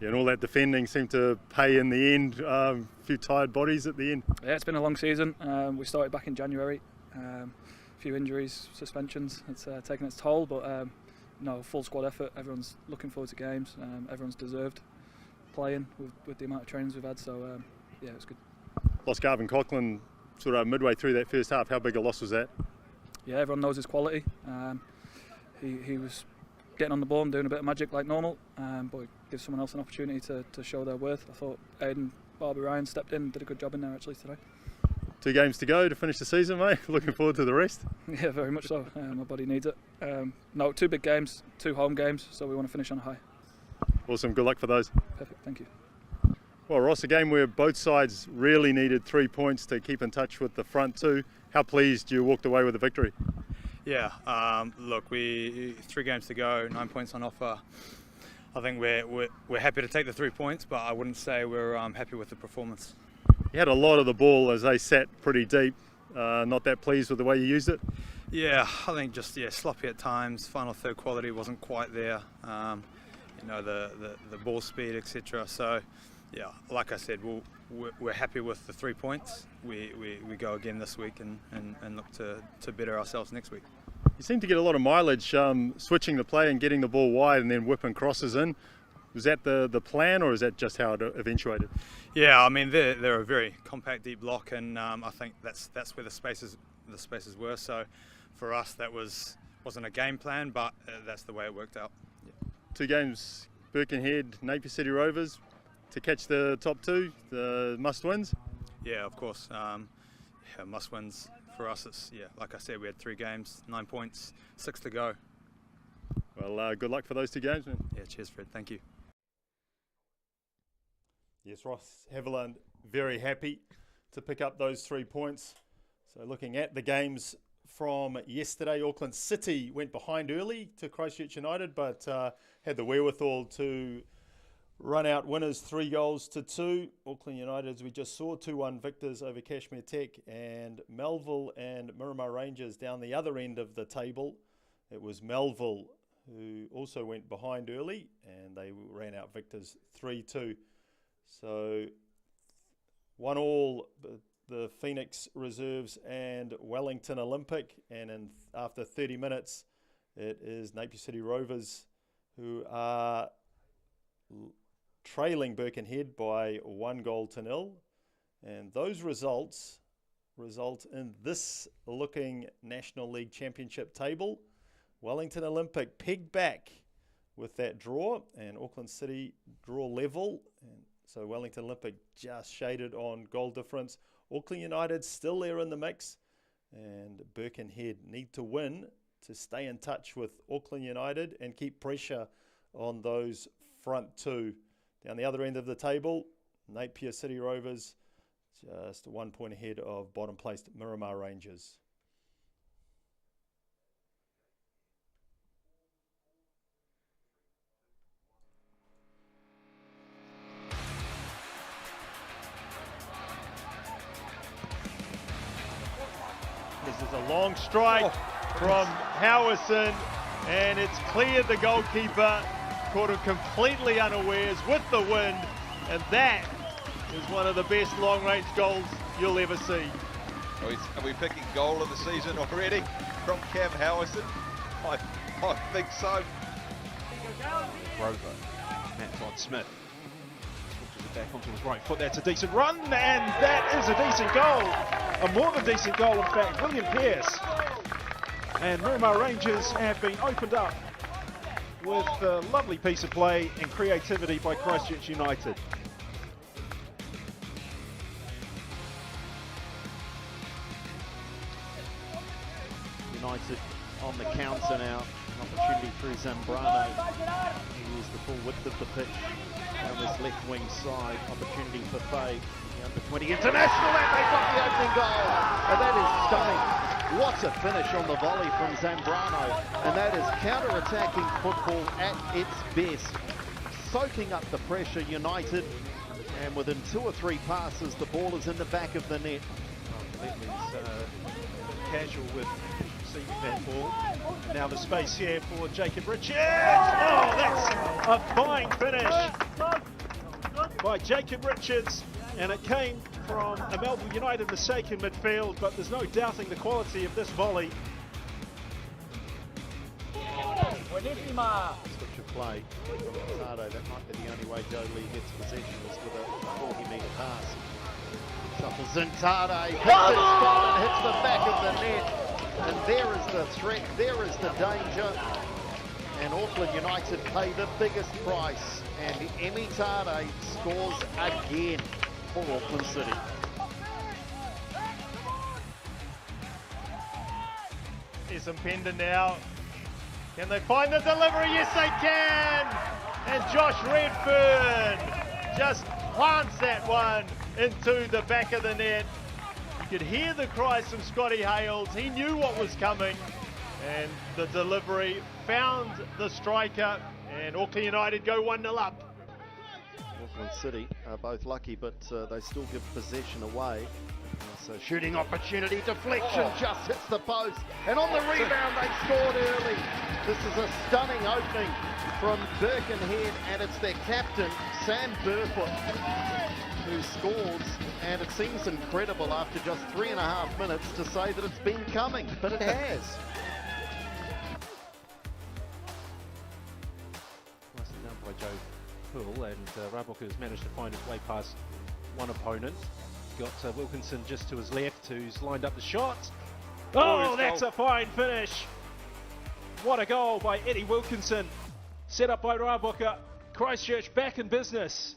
Yeah, and all that defending seemed to pay in the end. A few tired bodies at the end. Yeah, it's been a long season. We started back in January. A few injuries, suspensions. It's taken its toll, but no, full squad effort. Everyone's looking forward to games. Everyone's deserved playing with the amount of trainings we've had. So yeah, it was good. Lost Garvin Coughlin sort of midway through that first half. How big a loss was that? Yeah, everyone knows his quality. He was getting on the ball and doing a bit of magic like normal, but it gives someone else an opportunity to show their worth. I thought Aidan Barbie Ryan stepped in and did a good job in there actually today. 2 games to go to finish the season, mate. Looking forward to the rest. Yeah, very much so. My body needs it. No, 2 big games, 2 home games, so we want to finish on a high. Awesome, good luck for those. Perfect, thank you. Well, Ross, a game where both sides really needed 3 points to keep in touch with the front 2. How pleased you walked away with the victory? Yeah, look, 3 games to go, 9 points on offer. I think we're happy to take the 3 points, but I wouldn't say we're happy with the performance. You had a lot of the ball as they sat pretty deep. Not that pleased with the way you used it? Yeah, I think just sloppy at times. Final third quality wasn't quite there. The ball speed, etc. So, yeah, like I said, we're happy with the 3 points. We go again this week and look to better ourselves next week. You seem to get a lot of mileage switching the play and getting the ball wide and then whipping crosses in. Was that the plan, or is that just how it eventuated? Yeah, I mean they're a very compact deep block, and I think that's where the spaces were. So for us that wasn't a game plan, but that's the way it worked out. 2 games, Birkenhead, Napier City Rovers, to catch the top 2, the must-wins. Yeah, of course. Must-wins for us. It's like I said, we had 3 games, 9 points, 6 to go. Well, good luck for those 2 games, man. Yeah, cheers, Fred. Thank you. Yes, Ross Haviland very happy to pick up those 3 points. So looking at the games from yesterday, Auckland City went behind early to Christchurch United, but had the wherewithal to run out winners 3-2. Auckland United, as we just saw, 2-1 victors over Kashmir Tech, and Melville and Miramar Rangers down the other end of the table. It was Melville who also went behind early, and they ran out victors 3-2. So 1-1, the Phoenix Reserves and Wellington Olympic, and after 30 minutes it is Napier City Rovers who are trailing Birkenhead by 1-0. And those results result in this looking National League Championship table. Wellington Olympic pegged back with that draw, and Auckland City draw level, and so Wellington Olympic just shaded on goal difference. Auckland United still there in the mix, and Birkenhead need to win to stay in touch with Auckland United and keep pressure on those front 2. Down the other end of the table, Napier City Rovers just 1 point ahead of bottom placed Miramar Rangers. This is a long strike from Howison, and it's cleared the goalkeeper, caught him completely unawares with the wind, and that is one of the best long-range goals you'll ever see. Are we picking goal of the season already from Cam Howison? I think so. Rover, Matt Todd-Smith switches it back onto his right foot. That's a decent run, and that is a decent goal. A more than decent goal, in fact. William Pearce and Miramar Rangers have been opened up with a lovely piece of play and creativity by Christchurch United. United on the counter now. An opportunity through Zambrano. He used the full width of the pitch down this left wing side. Opportunity for Faye, the under-20 international, and they got the opening goal. And that is stunning. What a finish on the volley from Zambrano. And that is counter-attacking football at its best. Soaking up the pressure, United. And within 2 or 3 passes, the ball is in the back of the net. Casual with receiving that ball. And now the space here for Jacob Richards. Oh, that's a fine finish by Jacob Richards. And it came from a Melville United mistake in midfield, but there's no doubting the quality of this volley. Switch of play from Rosado. That might be the only way Joe Lee gets possession, is with a 40-metre pass. Shuffles in Tade, hits it spot and hits the back of the net. And there is the threat, there is the danger. And Auckland United pay the biggest price. And Emi Tade scores again for Auckland City. There's some Pender now. Can they find the delivery? Yes, they can! And Josh Redfern just plants that one into the back of the net. You could hear the cries from Scotty Hales. He knew what was coming, and the delivery found the striker, and Auckland United go 1-0 up. Auckland City are both lucky, but they still give possession away. So shooting opportunity, deflection, just hits the post, and on the rebound they scored early. This is a stunning opening from Birkenhead, and it's their captain, Sam Burfoot, who scores, and it seems incredible after just 3.5 minutes to say that it's been coming, but it has. pool, and Rawbuka has managed to find his way past one opponent. Got Wilkinson just to his left, who's lined up the shot. Oh, that's a fine finish. What a goal by Eddie Wilkinson. Set up by Rawbuka. Christchurch back in business.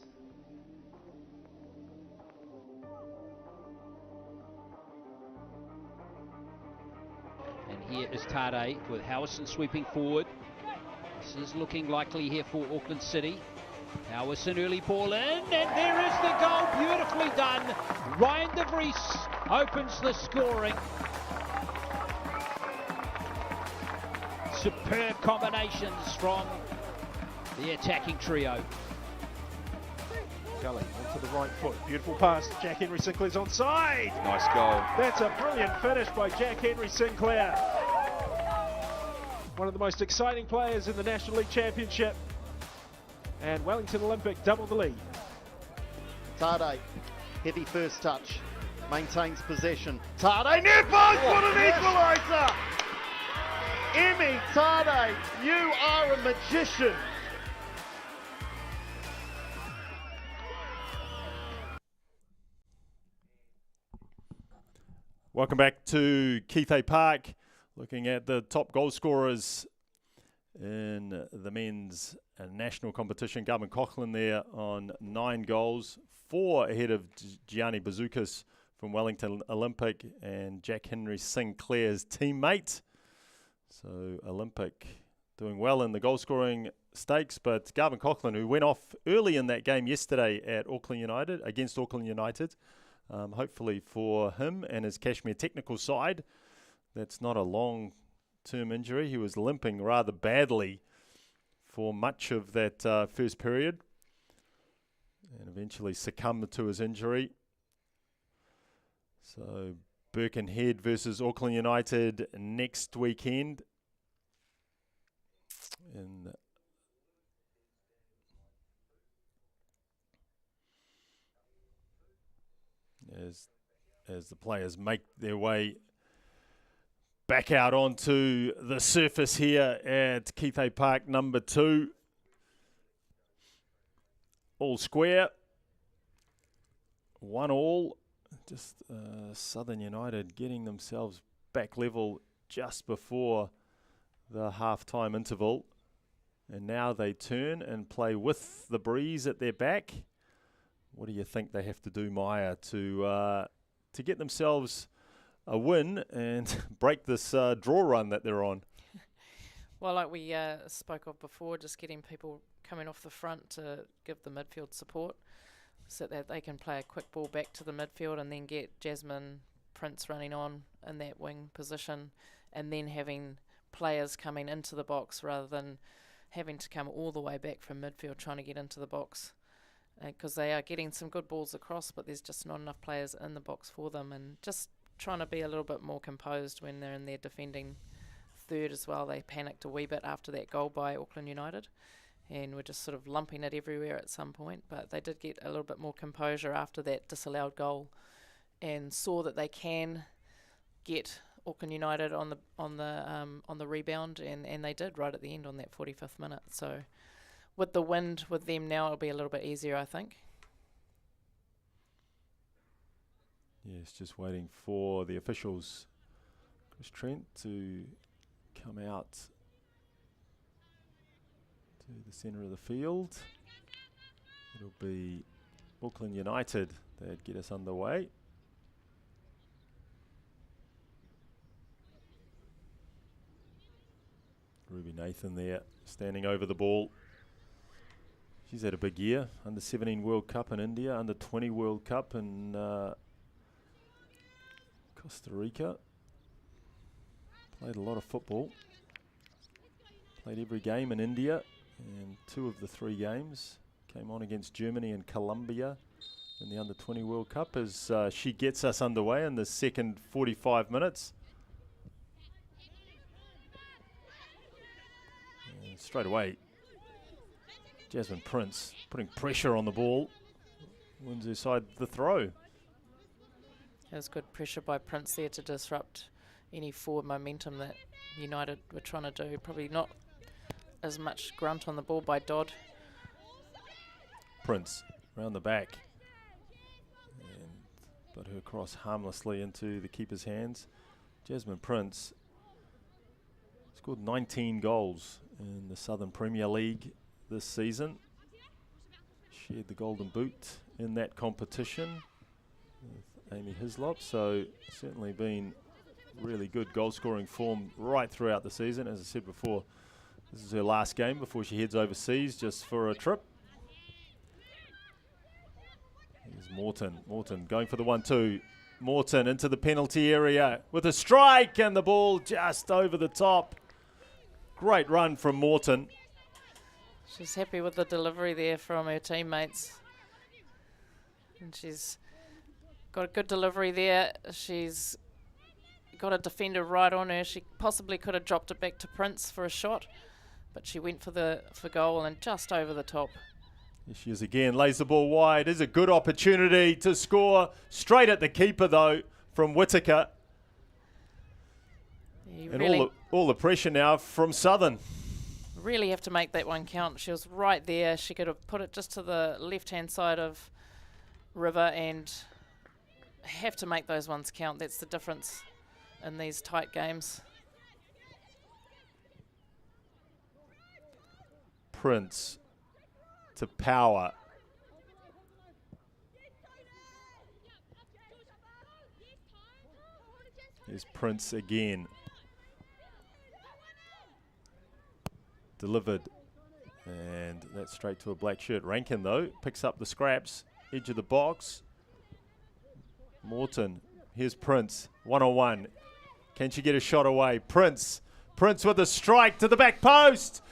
And here is Tade with Howison sweeping forward. This is looking likely here for Auckland City. Howison early ball in, and there is the goal, beautifully done. Ryan de Vries opens the scoring. Superb combinations from the attacking trio. Kelly onto the right foot, beautiful pass. Jack Henry Sinclair's onside. Nice goal. That's a brilliant finish by Jack Henry Sinclair. One of the most exciting players in the National League Championship. And Wellington Olympic double the lead. Tade, heavy first touch, maintains possession. Tade, near post, what an equalizer! Emi Tade, you are a magician. Welcome back to Keithay Park. Looking at the top goal scorers in the men's national competition. Garvin Coughlin there on 9 goals, 4 ahead of Gianni Bazoukas from Wellington Olympic and Jack Henry Sinclair's teammate. So Olympic doing well in the goal scoring stakes, but Garvin Coughlin, who went off early in that game yesterday at Auckland United, against Auckland United, hopefully for him and his Kashmir technical side, that's not a long-term injury. He was limping rather badly for much of that first period and eventually succumbed to his injury. So Birkenhead versus Auckland United next weekend. And as the players make their way back out onto the surface here at Keithay Park number 2. All square. 1-1. Just Southern United getting themselves back level just before the half-time interval. And now they turn and play with the breeze at their back. What do you think they have to do, Maya, to get themselves a win and break this draw run that they're on? Well, like we spoke of before, just getting people coming off the front to give the midfield support so that they can play a quick ball back to the midfield and then get Jasmine Prince running on in that wing position, and then having players coming into the box rather than having to come all the way back from midfield trying to get into the box. Because they are getting some good balls across, but there's just not enough players in the box for them, and just trying to be a little bit more composed when they're in their defending third as well. They panicked a wee bit after that goal by Auckland United and were just sort of lumping it everywhere at some point, but they did get a little bit more composure after that disallowed goal and saw that they can get Auckland United on the rebound, and they did right at the end on that 45th minute. So with the wind with them now, it'll be a little bit easier, I think. Yes, just waiting for the officials, Chris Trent, to come out to the centre of the field. It'll be Auckland United that get us underway. Ruby Nathan there, standing over the ball. She's had a big year. Under 17 World Cup in India, under 20 World Cup in Costa Rica. Played a lot of football. Played every game in India, and 2 of the 3 games came on against Germany and Colombia in the under 20 World Cup as she gets us underway in the second 45 minutes. And straight away, Jasmine Prince putting pressure on the ball, wins her side the throw. It was good pressure by Prince there to disrupt any forward momentum that United were trying to do. Probably not as much grunt on the ball by Dodd. Prince round the back. And but her cross harmlessly into the keeper's hands. Jasmine Prince scored 19 goals in the Southern Premier League this season. Shared the golden boot in that competition with Amy Hislop, so certainly been really good goal scoring form right throughout the season. As I said before, this is her last game before she heads overseas just for a trip. Here's Morton going for the 1-2. Morton into the penalty area with a strike, and the ball just over the top. Great run from Morton. She's happy with the delivery there from her teammates. And she's got a good delivery there. She's got a defender right on her. She possibly could have dropped it back to Prince for a shot, but she went for goal and just over the top. Here she is again, lays the ball wide. Is a good opportunity to score. Straight at the keeper though from Whitaker. You and really all the pressure now from Southern. Really have to make that one count. She was right there. She could have put it just to the left-hand side of River and have to make those ones count. That's the difference in these tight games. Prince to Power. Here's Prince again. Delivered. And that's straight to a black shirt. Rankin, though, picks up the scraps. Edge of the box. Morton. Here's Prince. 1-on-1. Can she get a shot away? Prince. Prince with a strike to the back post.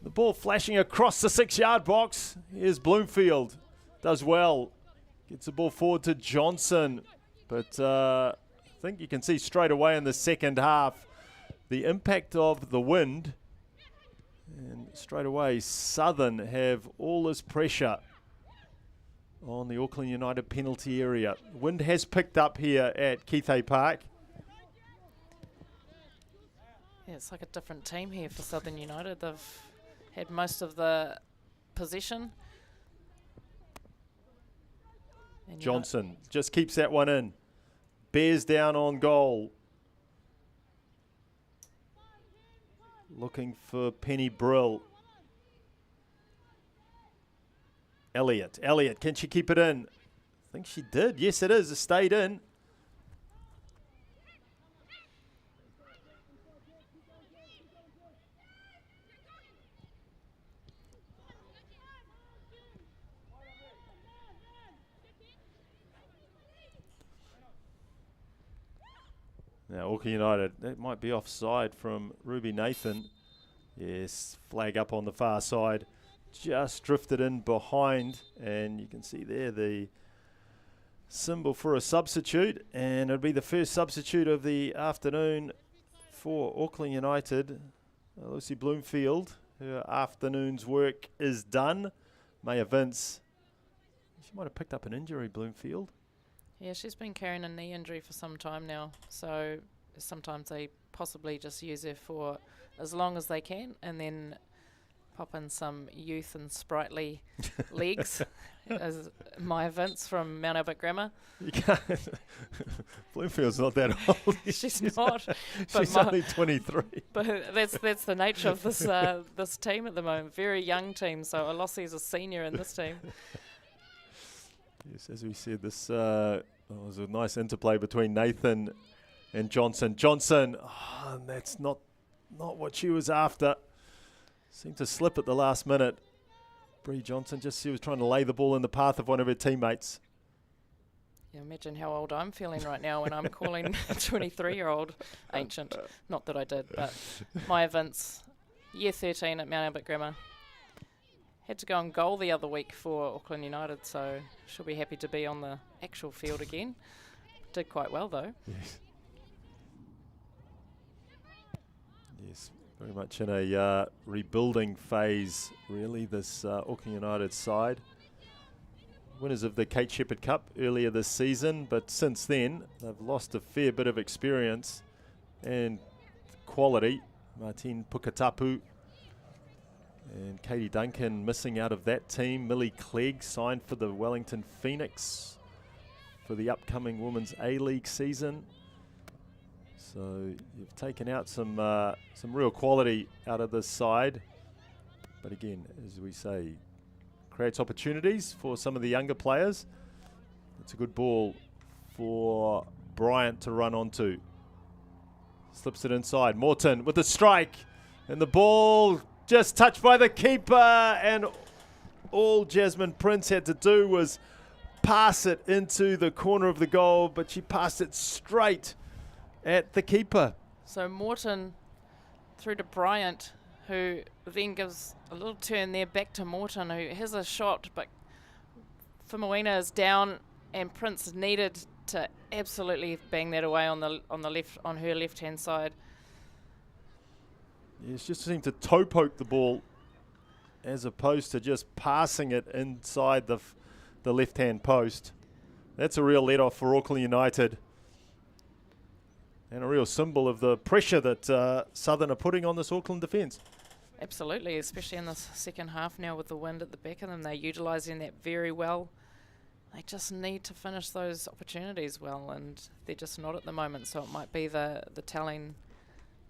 The ball flashing across the 6-yard box. Here's Bloomfield. Does well. Gets the ball forward to Johnson. But I think you can see straight away in the second half the impact of the wind. And straight away, Southern have all this pressure on the Auckland United penalty area. Wind has picked up here at Keithay Park. Yeah, it's like a different team here for Southern United. They've had most of the possession. And Johnson just keeps that one in. Bears down on goal. Looking for Penny Brill. Elliott, can she keep it in? I think she did. Yes, it is. It stayed in. Now, Auckland United, that might be offside from Ruby Nathan. Yes, flag up on the far side. Just drifted in behind, and you can see there the symbol for a substitute, and it'll be the first substitute of the afternoon for Auckland United. Lucy Bloomfield, her afternoon's work is done. Maya Vince, she might have picked up an injury, Bloomfield. Yeah, she's been carrying a knee injury for some time now, so sometimes they possibly just use her for as long as they can and then pop in some youth and sprightly legs, as Maya Vince from Mount Albert Grammar. You can't. Bloomfield's not that old. She's not. But she's only 23. But that's the nature of this this team at the moment. Very young team, so Alossi's a senior in this team. Yes, as we said, this was a nice interplay between Nathan and Johnson. Johnson, that's not what she was after. Seemed to slip at the last minute. Bree Johnson she was trying to lay the ball in the path of one of her teammates. Yeah, imagine how old I'm feeling right now when I'm calling a 23-year-old ancient. Not that I did, but Maya Vince, year 13 at Mount Albert Grammar. Had to go on goal the other week for Auckland United, so she'll be happy to be on the actual field again. Did quite well, though. Yes, very much in a rebuilding phase, really, this Auckland United side. Winners of the Kate Shepherd Cup earlier this season, but since then, they've lost a fair bit of experience and quality. Martine Pukatapu And Katie Duncan missing out of that team. Millie Clegg signed for the Wellington Phoenix for the upcoming Women's A-League season. So you've taken out some real quality out of this side. But again, as we say, creates opportunities for some of the younger players. It's a good ball for Bryant to run onto. Slips it inside. Morton with the strike. And the ball just touched by the keeper. And all Jasmine Prince had to do was pass it into the corner of the goal. But she passed it straight at the keeper. So Morton through to Bryant, who then gives a little turn there back to Morton, who has a shot, but Famuina is down, and Prince needed to absolutely bang that away on her left hand side. Yeah, it's just seemed to toe poke the ball as opposed to just passing it inside the left hand post. That's a real let off for Auckland United, and a real symbol of the pressure that Southern are putting on this Auckland defence. Absolutely, especially in the second half now with the wind at the back of them. They're utilising that very well. They just need to finish those opportunities well, and they're just not at the moment. So it might be the telling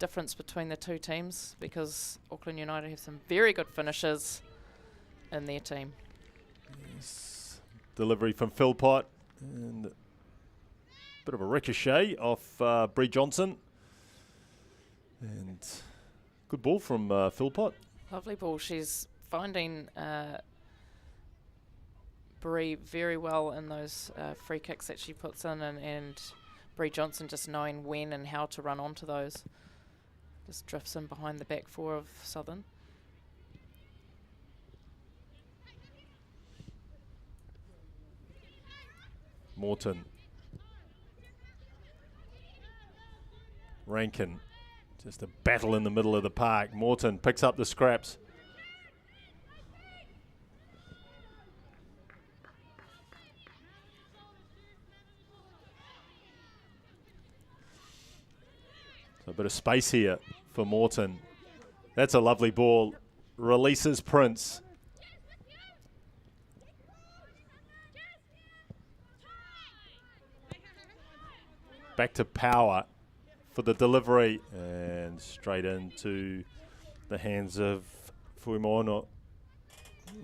difference between the two teams, because Auckland United have some very good finishers in their team. Yes. Delivery from Philpott, and a bit of a ricochet off Bree Johnson. And good ball from Philpott. Lovely ball. She's finding Bree very well in those free kicks that she puts in, and Bree Johnson just knowing when and how to run onto those. Just drifts in behind the back four of Southern. Morton. Rankin. Just a battle in the middle of the park. Morton picks up the scraps. So a bit of space here for Morton. That's a lovely ball. Releases Prince. Back to Power for the delivery, and straight into the hands of Fuimono.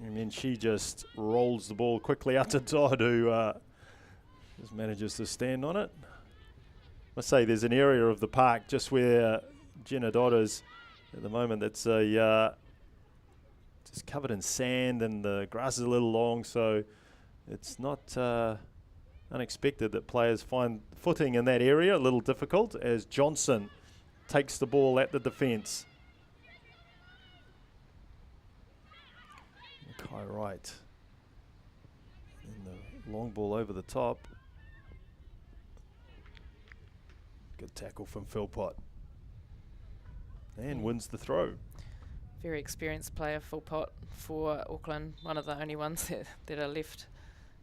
And then she just rolls the ball quickly out to Todd, who just manages to stand on it. I must say, there's an area of the park just where Jenna Dodd is at the moment that's just covered in sand, and the grass is a little long, so it's not unexpected that players find footing in that area a little difficult, as Johnson takes the ball at the defence. Kai Wright. And the long ball over the top. Good tackle from Philpott. And wins the throw. Very experienced player, Philpott, for Auckland. One of the only ones that are left.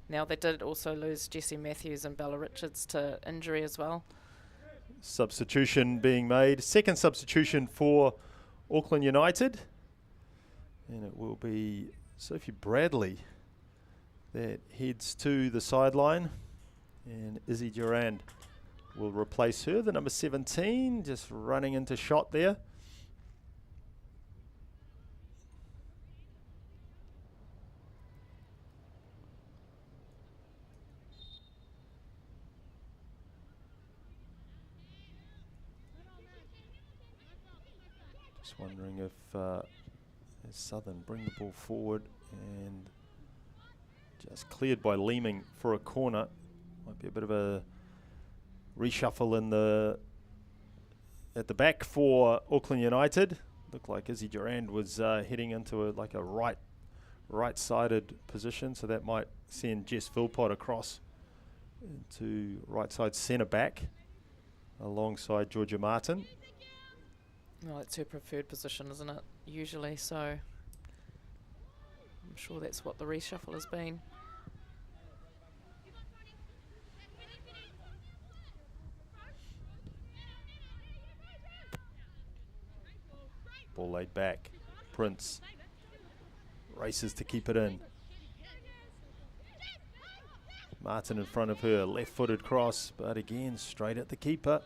Now, they did also lose Jessie Matthews and Bella Richards to injury as well. Substitution being made. Second substitution for Auckland United. And it will be Sophie Bradley that heads to the sideline. And Izzy Durand will replace her, the number 17, just running into shot there. Just wondering if as Southern bring the ball forward, and just cleared by Leeming for a corner. Might be a bit of a reshuffle in at the back for Auckland United. Looked like Izzy Durand was heading into like a right-sided position, so that might send Jess Philpott across into right side centre back alongside Georgia Martin. Well, that's her preferred position, isn't it? Usually, so I'm sure that's what the reshuffle has been. Ball laid back. Prince races to keep it in. Martin in front of her, left-footed cross, but again, straight at the keeper.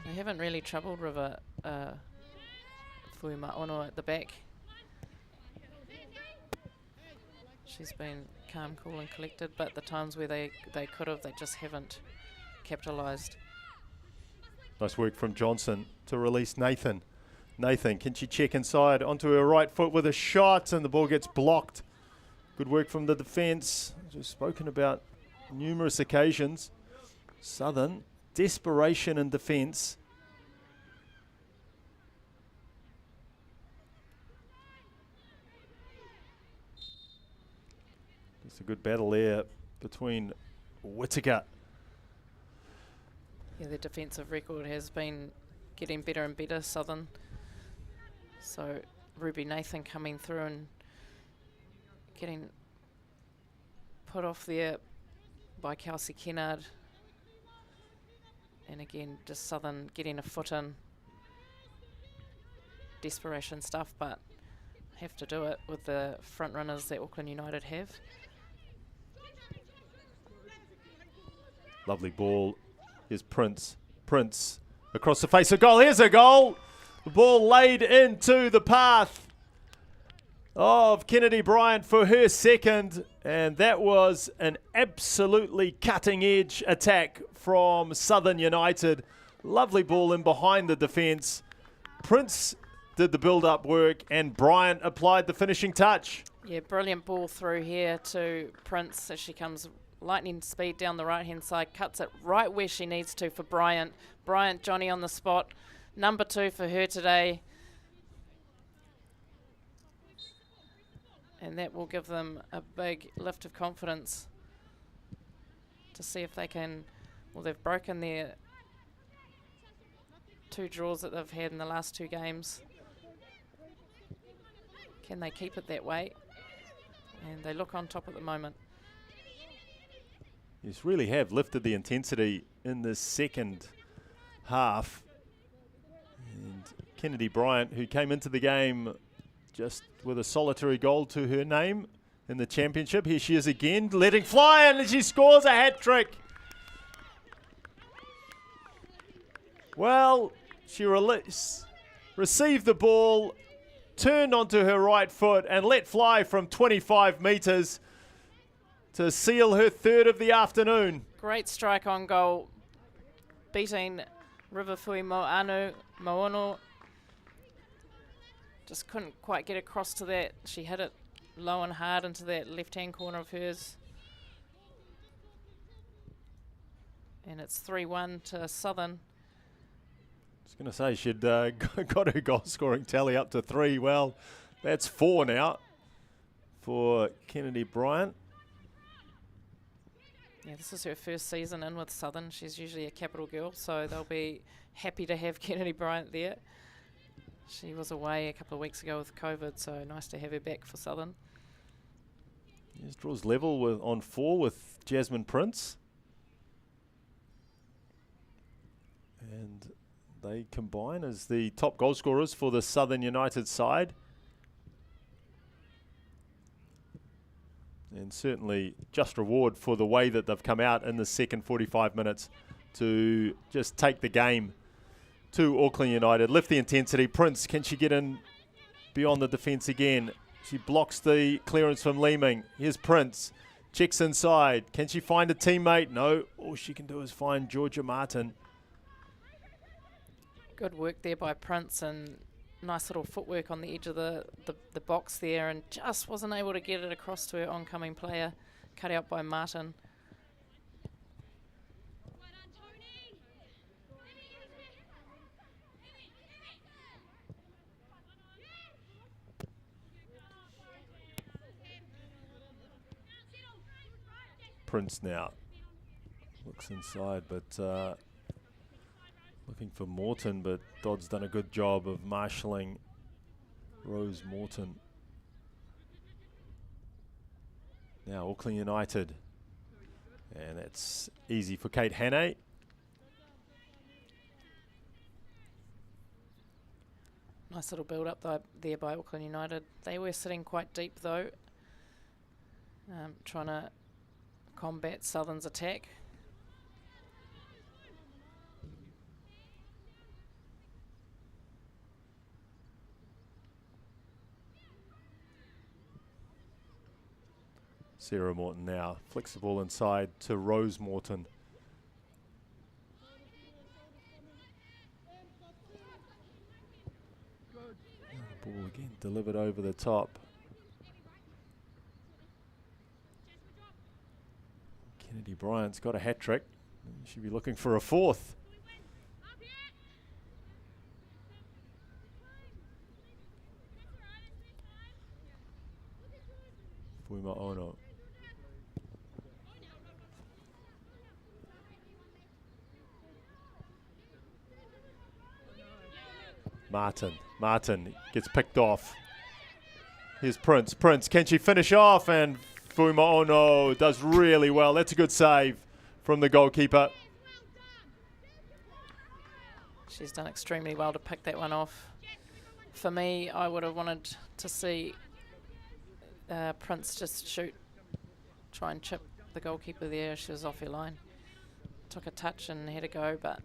They haven't really troubled River Fuimaono at the back. She's been calm, cool and collected, but the times where they could have, they just haven't capitalised. Nice work from Johnson to release Nathan. Nathan, can she check inside onto her right foot with a shot, and the ball gets blocked. Good work from the defence. As we've spoken about numerous occasions. Southern, desperation in defence. It's a good battle there between Whitaker. Yeah, their defensive record has been getting better and better, Southern. So Ruby Nathan coming through and getting put off there by Kelsey Kennard. And again, just Southern getting a foot in. Desperation stuff, but have to do it with the front runners that Auckland United have. Lovely ball. Here's Prince. Prince across the face of goal. Here's a goal. The ball laid into the path of Kennedy Bryant for her second. And that was an absolutely cutting-edge attack from Southern United. Lovely ball in behind the defence. Prince did the build-up work and Bryant applied the finishing touch. Yeah, brilliant ball through here to Prince as she comes lightning speed down the right-hand side, cuts it right where she needs to for Bryant. Bryant, Johnny on the spot. Number 2 for her today. And that will give them a big lift of confidence to see if they can, well, they've broken their 2 draws that they've had in the last 2 games. Can they keep it that way? And they look on top at the moment. Yes, really have lifted the intensity in this second half. And Kennedy Bryant, who came into the game just with a solitary goal to her name in the championship. Here she is again, letting fly, and she scores a hat-trick. Well, she received the ball, turned onto her right foot, and let fly from 25 metres to seal her 3rd of the afternoon. Great strike on goal, beating River Fuimaono. Just couldn't quite get across to that. She hit it low and hard into that left-hand corner of hers. And it's 3-1 to Southern. I was going to say she'd got her goal-scoring tally up to 3. Well, that's 4 now for Kennedy Bryant. Yeah, this is her first season in with Southern. She's usually a capital girl, so they'll be happy to have Kennedy Bryant there. She was away a couple of weeks ago with COVID, so nice to have her back for Southern. Yes, draws level on 4 with Jasmine Prince. And they combine as the top goal scorers for the Southern United side. And certainly just reward for the way that they've come out in the second 45 minutes to just take the game to Auckland United. Lift the intensity. Prince, can she get in beyond the defence again? She blocks the clearance from Leeming. Here's Prince. Checks inside. Can she find a teammate? No. All she can do is find Georgia Martin. Good work there by Prince, and nice little footwork on the edge of the box there, and just wasn't able to get it across to her oncoming player, cut out by Martin. Prince now looks inside, but looking for Morton, but Dodd's done a good job of marshalling Rose Morton. Now Auckland United, And that's easy for Kate Hannay. Nice little build up there by Auckland United. They were sitting quite deep though, trying to combat Southern's attack. Sarah Morton now flicks the ball inside to Rose Morton. The ball again delivered over the top. Kennedy Bryant's got a hat trick. She'll be looking for a fourth. Fuima Ono. Martin gets picked off. Here's Prince. Can she finish off? And Fuima Ono does really well. That's a good save from the goalkeeper. She's done extremely well to pick that one off. For me, I would have wanted to see Prince just try and chip the goalkeeper there. She was off her line. Took a touch and had a go, but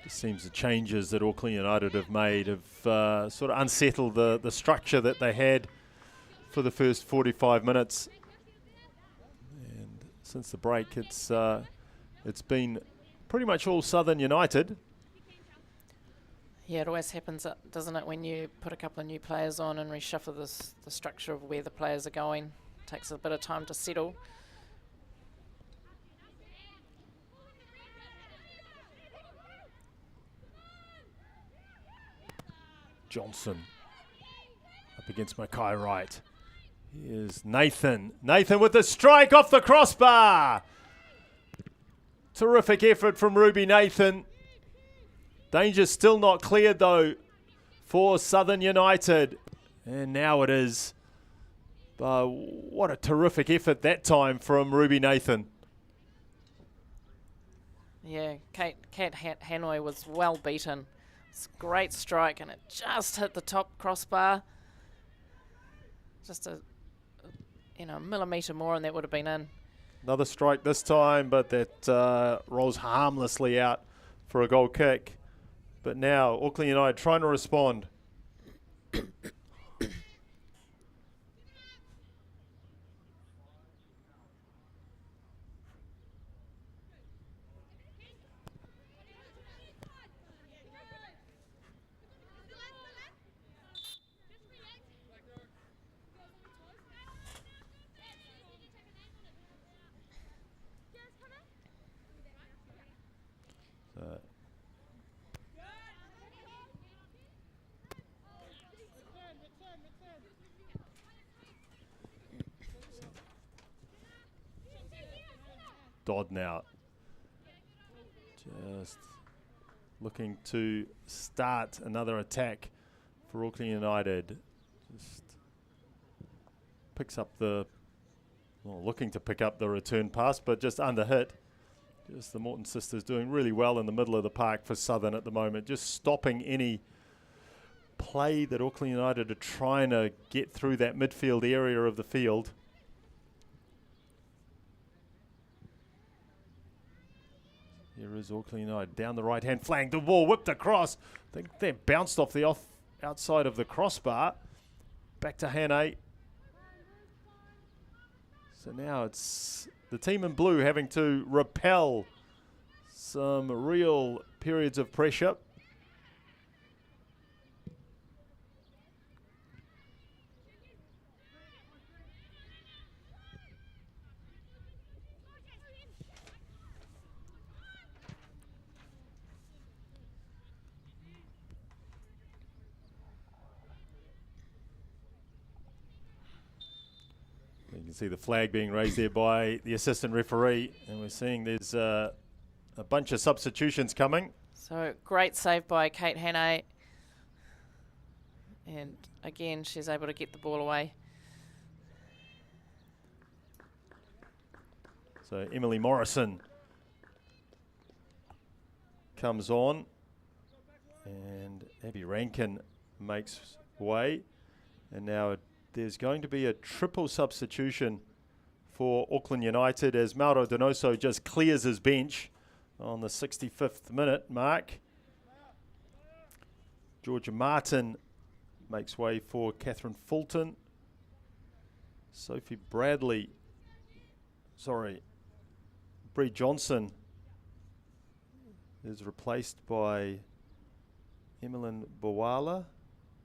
it seems the changes that Auckland United have made have sort of unsettled the structure that they had for the first 45 minutes. And since the break, it's been pretty much all Southern United. yeah, it always happens, doesn't it, when you put a couple of new players on and reshuffle the structure of where the players are going. Takes a bit of time to settle. Johnson up against Mackay Wright. Here's Nathan. Nathan with the strike off the crossbar. Terrific effort from Ruby Nathan. Danger still not cleared though for Southern United. And now it is. But what a terrific effort that time from Ruby Nathan. Yeah, Kat Hanoi was well beaten. It's a great strike, and it just hit the top crossbar. Just a millimetre more, and that would have been in. Another strike this time, but that rolls harmlessly out for a goal kick. But now Auckland United trying to respond. Dodd now just looking to start another attack for Auckland United. Just picks up looking to pick up the return pass, but just under hit. Just the Morton sisters doing really well in the middle of the park for Southern at the moment, just stopping any play that Auckland United are trying to get through that midfield area of the field. Here is Auckland United down the right-hand flank. The ball whipped across. I think they bounced off the outside of the crossbar. Back to Hannay. So now it's the team in blue having to repel some real periods of pressure. You can see the flag being raised there by the assistant referee, and we're seeing there's a bunch of substitutions coming. So great save by Kate Hannay, and again she's able to get the ball away. So Emily Morrison comes on, and Abby Rankin makes way. And now there's going to be a triple substitution for Auckland United as Mauro Donoso just clears his bench on the 65th minute mark. Georgia Martin makes way for Catherine Fulton. Sophie Bradley, Bree Johnson is replaced by Emmeline Bawala,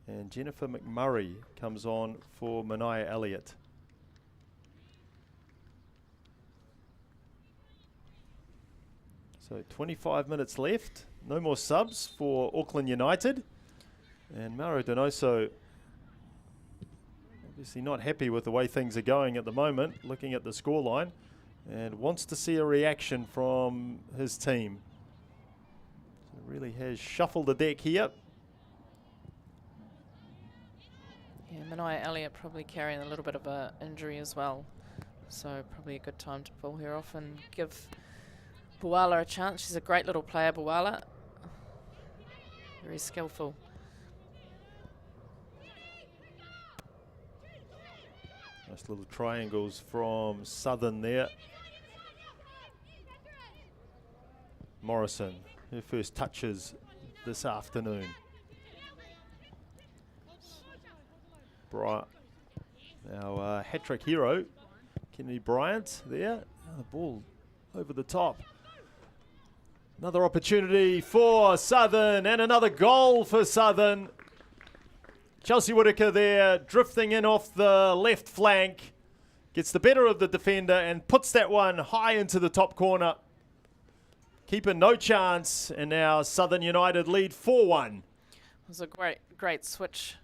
and Jennifer McMurray comes on for Mania Elliott. So 25 minutes left, no more subs for Auckland United, and Mauro Donoso obviously not happy with the way things are going at the moment, looking at the scoreline, and wants to see a reaction from his team. So really has shuffled the deck here. Yeah, Mania Elliott probably carrying a little bit of an injury as well, so probably a good time to pull her off and give Bawala a chance. She's a great little player, Bawala. Very skillful. Nice little triangles from Southern there. Morrison, her first touches this afternoon. Our hat-trick hero, Kennedy Bryant there. The ball over the top. Another opportunity for Southern and another goal for Southern. Chelsea Whitaker there, drifting in off the left flank. Gets the better of the defender and puts that one high into the top corner. Keeper no chance, and now Southern United lead 4-1. It was a great switch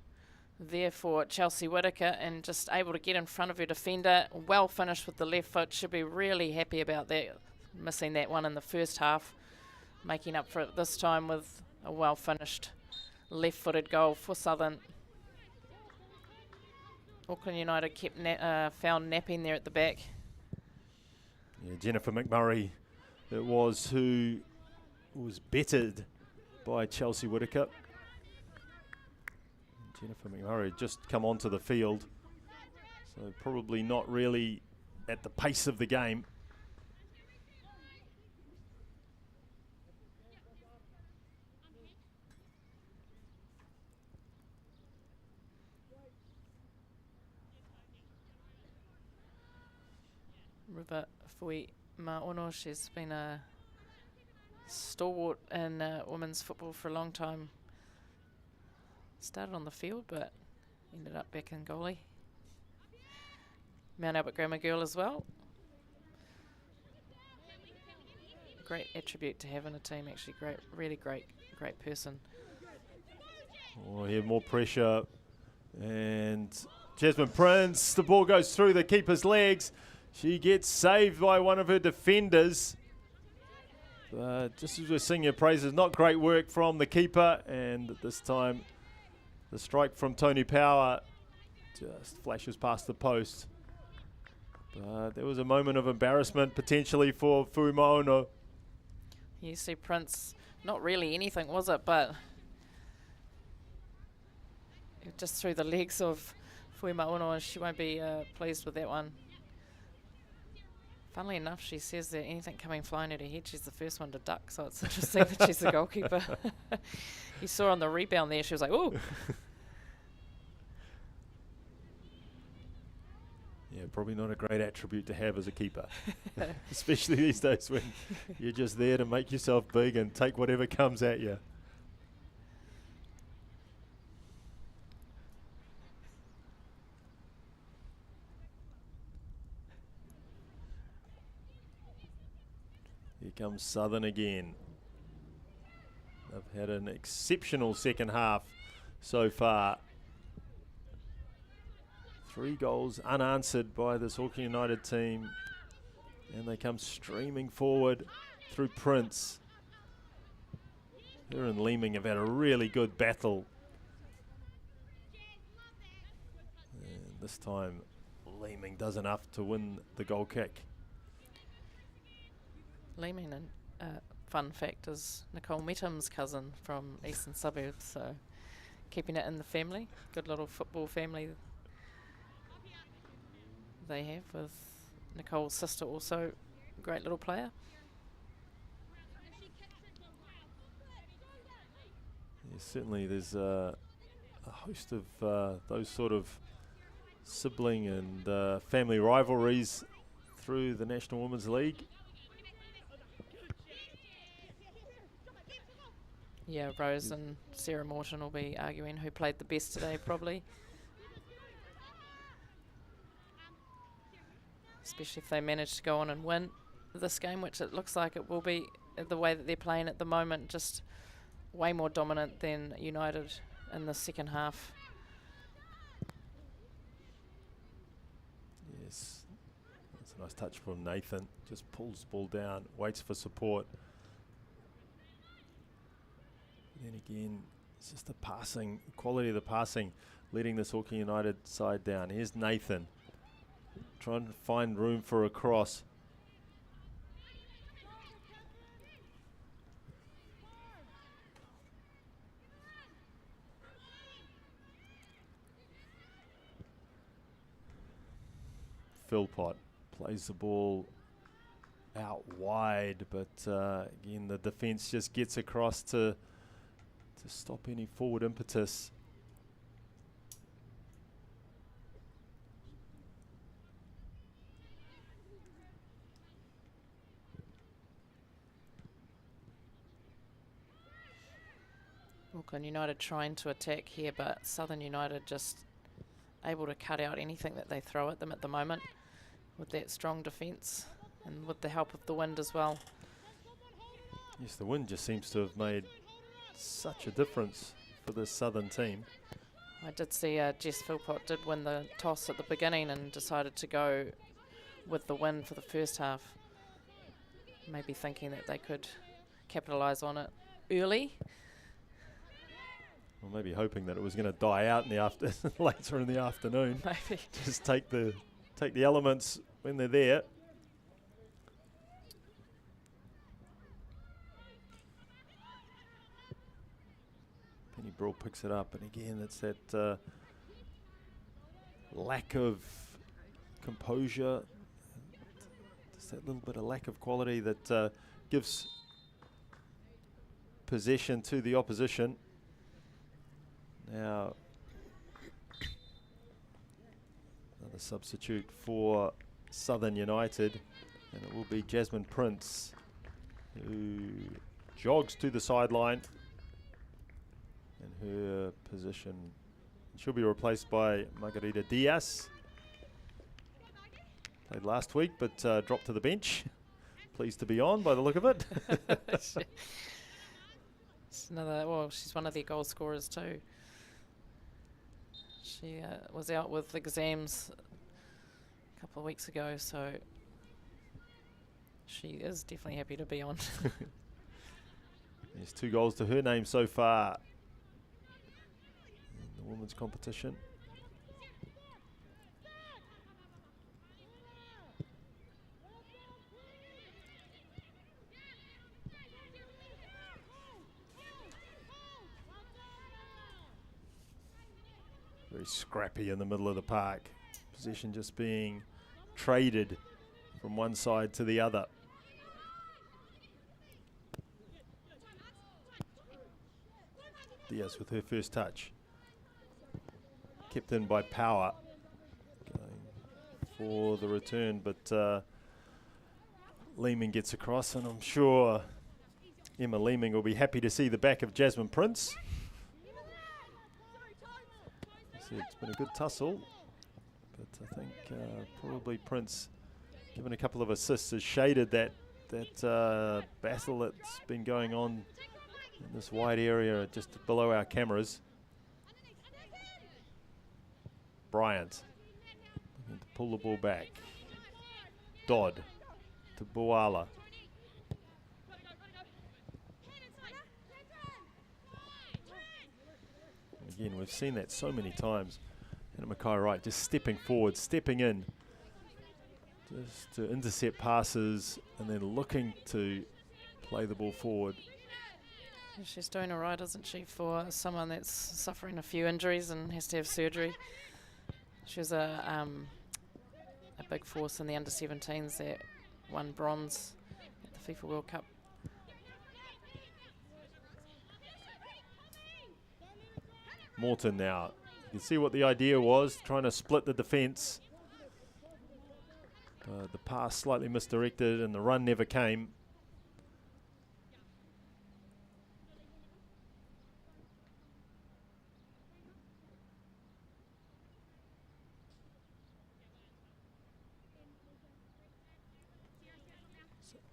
there for Chelsea Whitaker, and just able to get in front of her defender. Well finished with the left foot. Should be really happy about that. Missing that one in the first half. Making up for it this time with a well finished left-footed goal for Southern. Auckland United kept found napping there at the back. Yeah, Jennifer McMurray it was who was bettered by Chelsea Whitaker. Jennifer McMurray just come onto the field, so probably not really at the pace of the game. River Fui Maono, she's been a stalwart in women's football for a long time. Started on the field, but ended up back in goalie. Mount Albert Grammar girl as well. Great attribute to have in a team, actually. Really great person. Oh, here more pressure, and Jasmine Prince, the ball goes through the keeper's legs. She gets saved by one of her defenders. Just as we're singing your praises, not great work from the keeper, and this time the strike from Tony Power just flashes past the post. But there was a moment of embarrassment potentially for Fuimaono. You see Prince, not really anything, was it? But just through the legs of Fuimaono, and she won't be pleased with that one. Funnily enough, she says that anything coming flying at her head, she's the first one to duck, so it's interesting that she's the goalkeeper. You saw on the rebound there, she was like, ooh. Yeah, probably not a great attribute to have as a keeper, especially these days when you're just there to make yourself big and take whatever comes at you. Here comes Southern again. They've had an exceptional second half so far. 3 goals unanswered by this Auckland United team. And they come streaming forward through Prince. Her and Leeming have had a really good battle. And this time, Leeming does enough to win the goal kick. Leeming. And fun fact is Nicole Metham's cousin from Eastern Suburbs, so keeping it in the family. Good little football family they have, with Nicole's sister also a great little player. Yeah, certainly there's a host of those sort of sibling and family rivalries through the National Women's League. Yeah, Rose and Sarah Morton will be arguing who played the best today, probably. Especially if they manage to go on and win this game, which it looks like it will be, the way that they're playing at the moment, just way more dominant than United in the second half. Yes, that's a nice touch from Nathan. Just pulls the ball down, waits for support. Then again, it's just the passing, quality of the passing, letting this Auckland United side down. Here's Nathan, trying to find room for a cross. Philpott plays the ball out wide, but again, the defence just gets across to stop any forward impetus. Auckland United trying to attack here, but Southern United just able to cut out anything that they throw at them at the moment with that strong defence and with the help of the wind as well. Yes, the wind just seems to have made such a difference for this Southern team. I did see Jess Philpott did win the toss at the beginning and decided to go with the wind for the first half. Maybe thinking that they could capitalise on it early. Or maybe hoping that it was going to die out in the later in the afternoon. Maybe. Just take the elements when they're there. Penny Brawl picks it up, and again, it's that lack of composure, just that little bit of lack of quality that gives possession to the opposition. Now, another substitute for Southern United, and it will be Jasmine Prince, who jogs to the sideline. In her position, she'll be replaced by Margarita Diaz. Played last week, but dropped to the bench. Pleased to be on by the look of it. She's one of their goal scorers too. She was out with exams a couple of weeks ago, so she is definitely happy to be on. There's 2 goals to her name so far in the women's competition. Very scrappy in the middle of the park. Possession just being traded from one side to the other. Diaz with her first touch. Kept in by Power. Going for the return, but Leeming gets across, and I'm sure Emma Leeming will be happy to see the back of Jasmine Prince. It's been a good tussle, but I think probably Prince, given a couple of assists, has shaded that battle that's been going on in this wide area just below our cameras. Bryant looking to pull the ball back. Dodd to Boala. Again, we've seen that so many times. And Mackay Wright just stepping forward, stepping in, just to intercept passes and then looking to play the ball forward. She's doing all right, isn't she, for someone that's suffering a few injuries and has to have surgery. She was a big force in the under-17s that won bronze at the FIFA World Cup. Morton now. You can see what the idea was, trying to split the defence. The pass slightly misdirected and the run never came.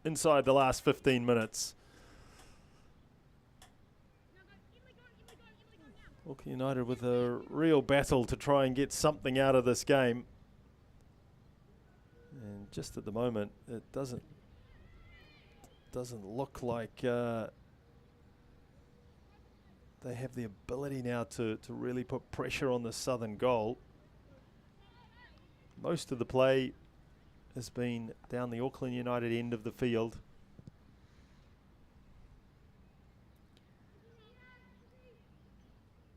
Inside the last 15 minutes. Auckland United with a real battle to try and get something out of this game. And just at the moment, it doesn't look like they have the ability now to really put pressure on the southern goal. Most of the play has been down the Auckland United end of the field.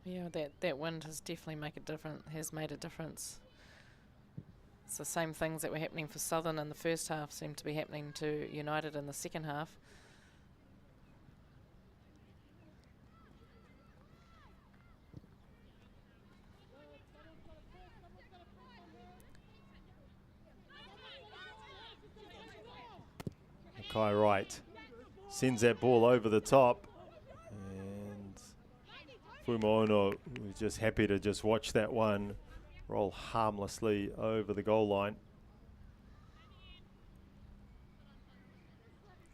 Yeah, that wind has definitely made a difference. It's the same things that were happening for Southern in the first half seem to be happening to United in the second half. Kai Wright sends that ball over the top, and Fumono was just happy to just watch that one roll harmlessly over the goal line.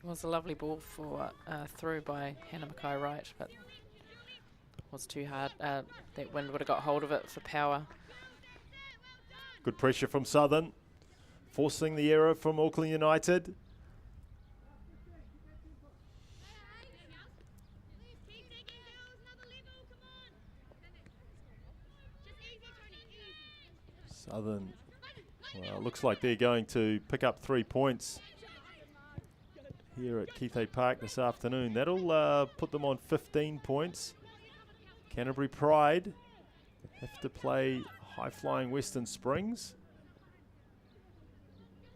It was a lovely ball for through by Hannah Mackay-Wright, but it was too hard. That wind would have got hold of it for power. Good pressure from Southern, forcing the error from Auckland United. Southern, well, looks like they're going to pick up 3 points here at Keithay Park this afternoon. That'll put them on 15 points. Canterbury Pride have to play high-flying Western Springs.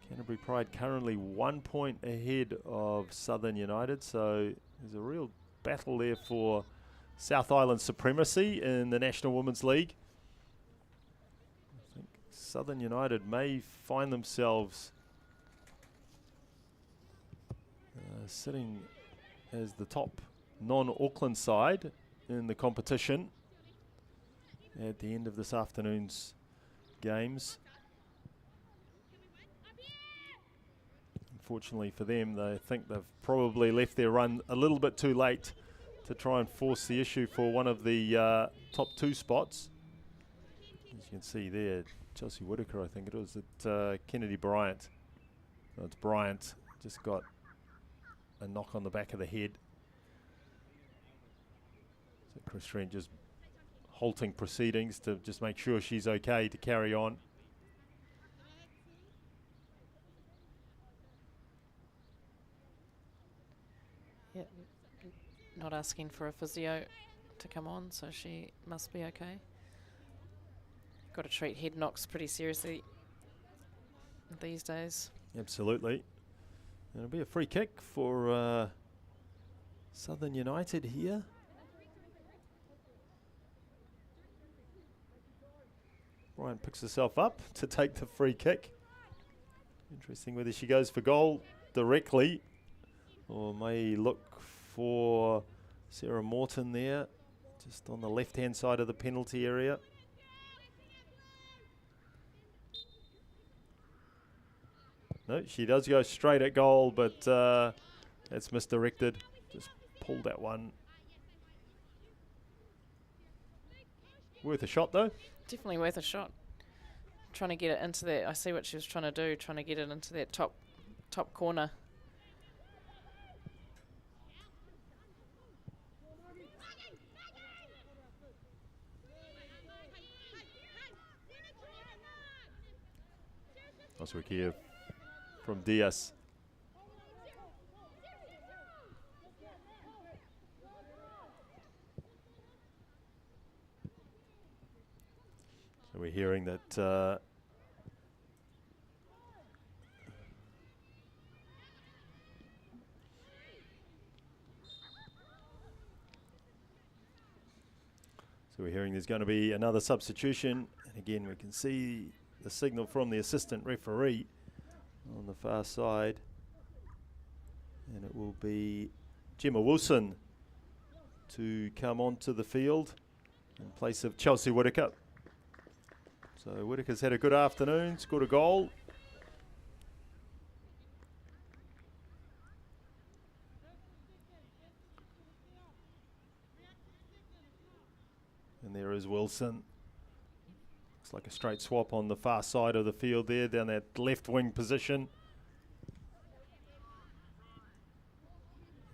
Canterbury Pride currently 1 point ahead of Southern United, so there's a real battle there for South Island supremacy in the National Women's League. Southern United may find themselves sitting as the top non-Auckland side in the competition at the end of this afternoon's games. Unfortunately for them, they think they've probably left their run a little bit too late to try and force the issue for one of the top 2 spots. As you can see there, Chelsea Whitaker, I think it was, at Kennedy Bryant. No, it's Bryant, just got a knock on the back of the head. So Chris Trent just halting proceedings to just make sure she's okay to carry on. Yeah, not asking for a physio to come on, so she must be okay. Got to treat head knocks pretty seriously these days. Absolutely. It'll be a free kick for Southern United here. Brian picks herself up to take the free kick. Interesting whether she goes for goal directly or may look for Sarah Morton there, just on the left-hand side of the penalty area. No, she does go straight at goal, but that's misdirected. Just pulled that one. Worth a shot, though. Definitely worth a shot. Trying to get it into that. I see what she was trying to do, trying to get it into that top corner. Oswick here from Diaz. So we're hearing that so we're hearing there's going to be another substitution, and again we can see the signal from the assistant referee on the far side, and it will be Gemma Wilson to come onto the field in place of Chelsea Whitaker. So Whitaker's had a good afternoon, scored a goal. And there is Wilson. Looks like a straight swap on the far side of the field there, down that left wing position.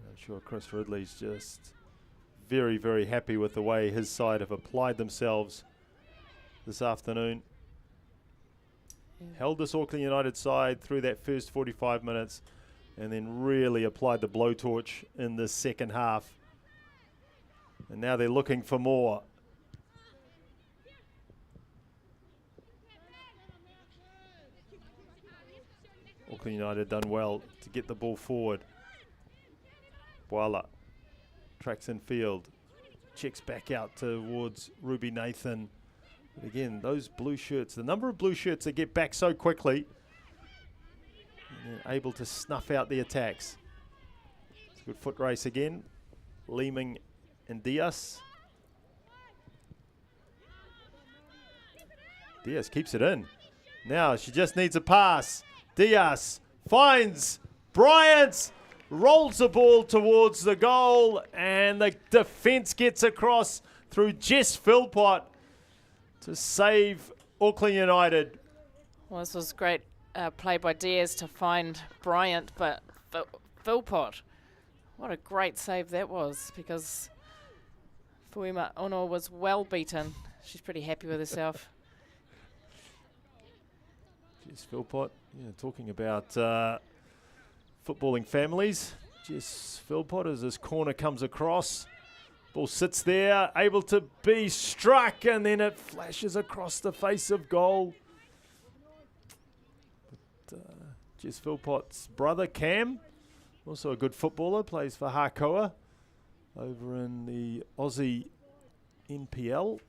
I'm sure Chris Ridley's just very, very happy with the way his side have applied themselves this afternoon. Held this Auckland United side through that first 45 minutes and then really applied the blowtorch in the second half. And now they're looking for more. Auckland United done well to get the ball forward. Boala tracks in field, checks back out towards Ruby Nathan. But again, those blue shirts, the number of blue shirts that get back so quickly, and they're able to snuff out the attacks. It's a good foot race again. Leeming and Diaz. Diaz keeps it in. Now she just needs a pass. Diaz finds Bryant, rolls the ball towards the goal, and the defence gets across through Jess Philpott to save Auckland United. Well, this was great play by Diaz to find Bryant, but Philpott, what a great save that was, because Fuima Ono was well beaten. She's pretty happy with herself. Jess Philpott, yeah, talking about footballing families. Jess Philpott, as this corner comes across, ball sits there, able to be struck, and then it flashes across the face of goal. But, Jess Philpott's brother, Cam, also a good footballer, plays for Hakoa over in the Aussie NPL.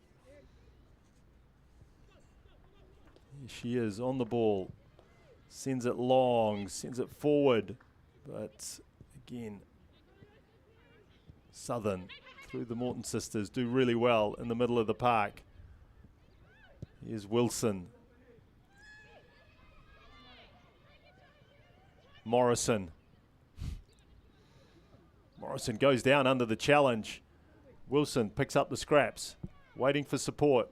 Here she is on the ball, sends it long, sends it forward, but again, Southern through the Morton sisters do really well in the middle of the park. Here's Wilson. Morrison. Morrison goes down under the challenge. Wilson picks up the scraps, waiting for support.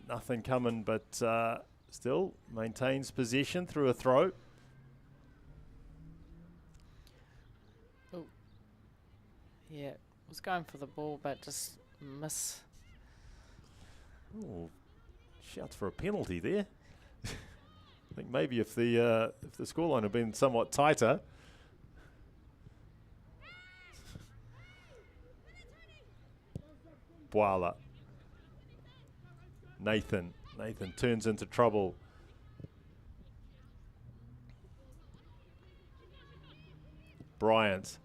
Nothing coming, but still maintains possession through a throw. Ooh. Yeah, was going for the ball, but just miss. Ooh, shouts for a penalty there. I think maybe if the scoreline had been somewhat tighter. Boala. Nathan turns into trouble. Bryant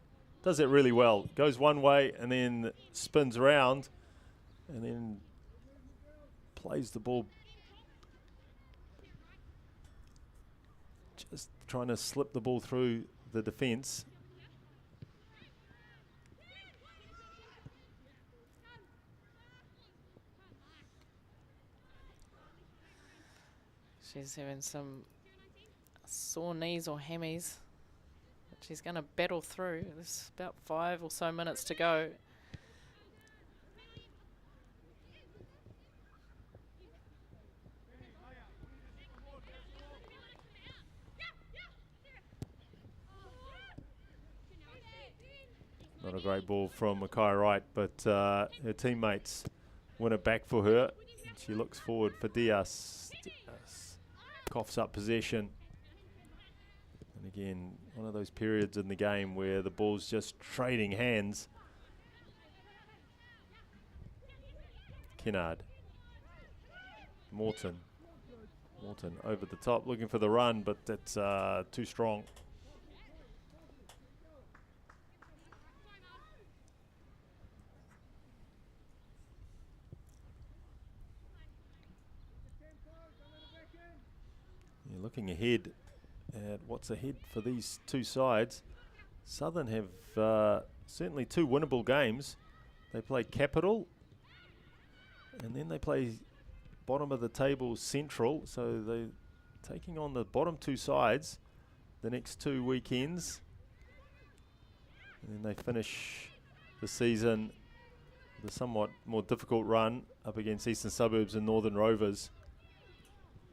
does it really well. Goes one way and then spins around and then plays the ball. Just trying to slip the ball through the defence. She's having some sore knees or hammies. But she's going to battle through. There's about 5 or so minutes to go. Not a great ball from Mackay Wright, but her teammates win it back for her. And she looks forward for Diaz. Diaz coughs up possession. And again, one of those periods in the game where the ball's just trading hands. Kennard. Morton over the top, looking for the run, but that's too strong. You're looking ahead at what's ahead for these two sides. Southern have certainly two winnable games. They play Capital, and then they play bottom of the table Central, so they're taking on the bottom two sides the next 2 weekends, and then they finish the season with a somewhat more difficult run up against Eastern Suburbs and Northern Rovers.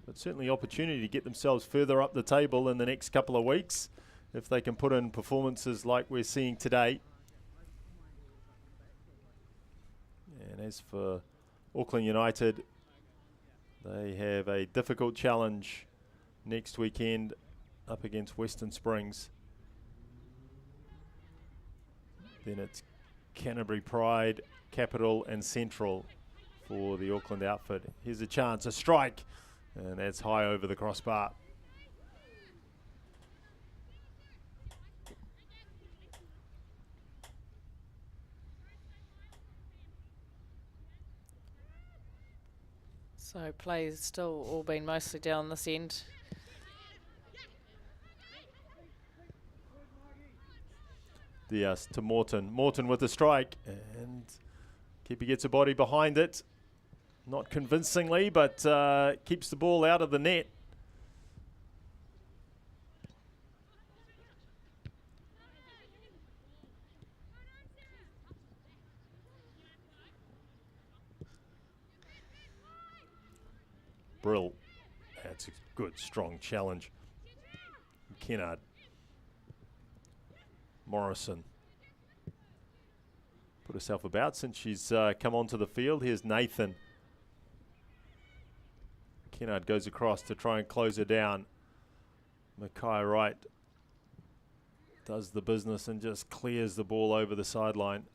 But certainly opportunity to get themselves further up the table in the next couple of weeks if they can put in performances like we're seeing today. And as for Auckland United, they have a difficult challenge next weekend up against Western Springs. Then it's Canterbury Pride, Capital and Central for the Auckland outfit. Here's a chance, a strike, and that's high over the crossbar. So play's still all been mostly down this end. Diaz to Morton. Morton with a strike, and keeper gets a body behind it. Not convincingly, but keeps the ball out of the net. Brill. That's a good, strong challenge. Kennard. Morrison. Put herself about since she's come onto the field. Here's Nathan. Kennard goes across to try and close her down. Mackay Wright does the business and just clears the ball over the sideline.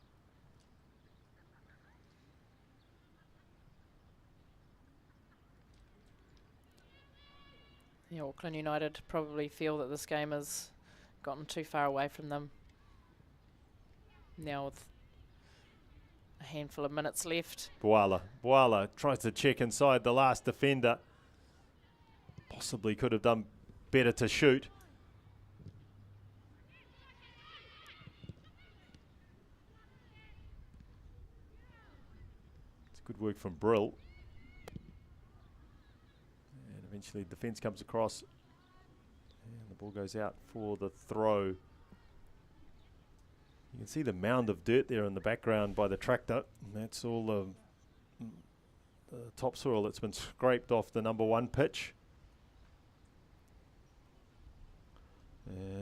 Yeah, Auckland United probably feel that this game has gotten too far away from them. Now with a handful of minutes left. Boala tries to check inside the last defender. Possibly could have done better to shoot. It's good work from Brill. And eventually defence comes across. And the ball goes out for the throw. You can see the mound of dirt there in the background by the tractor. And that's all the topsoil that's been scraped off the number 1 pitch.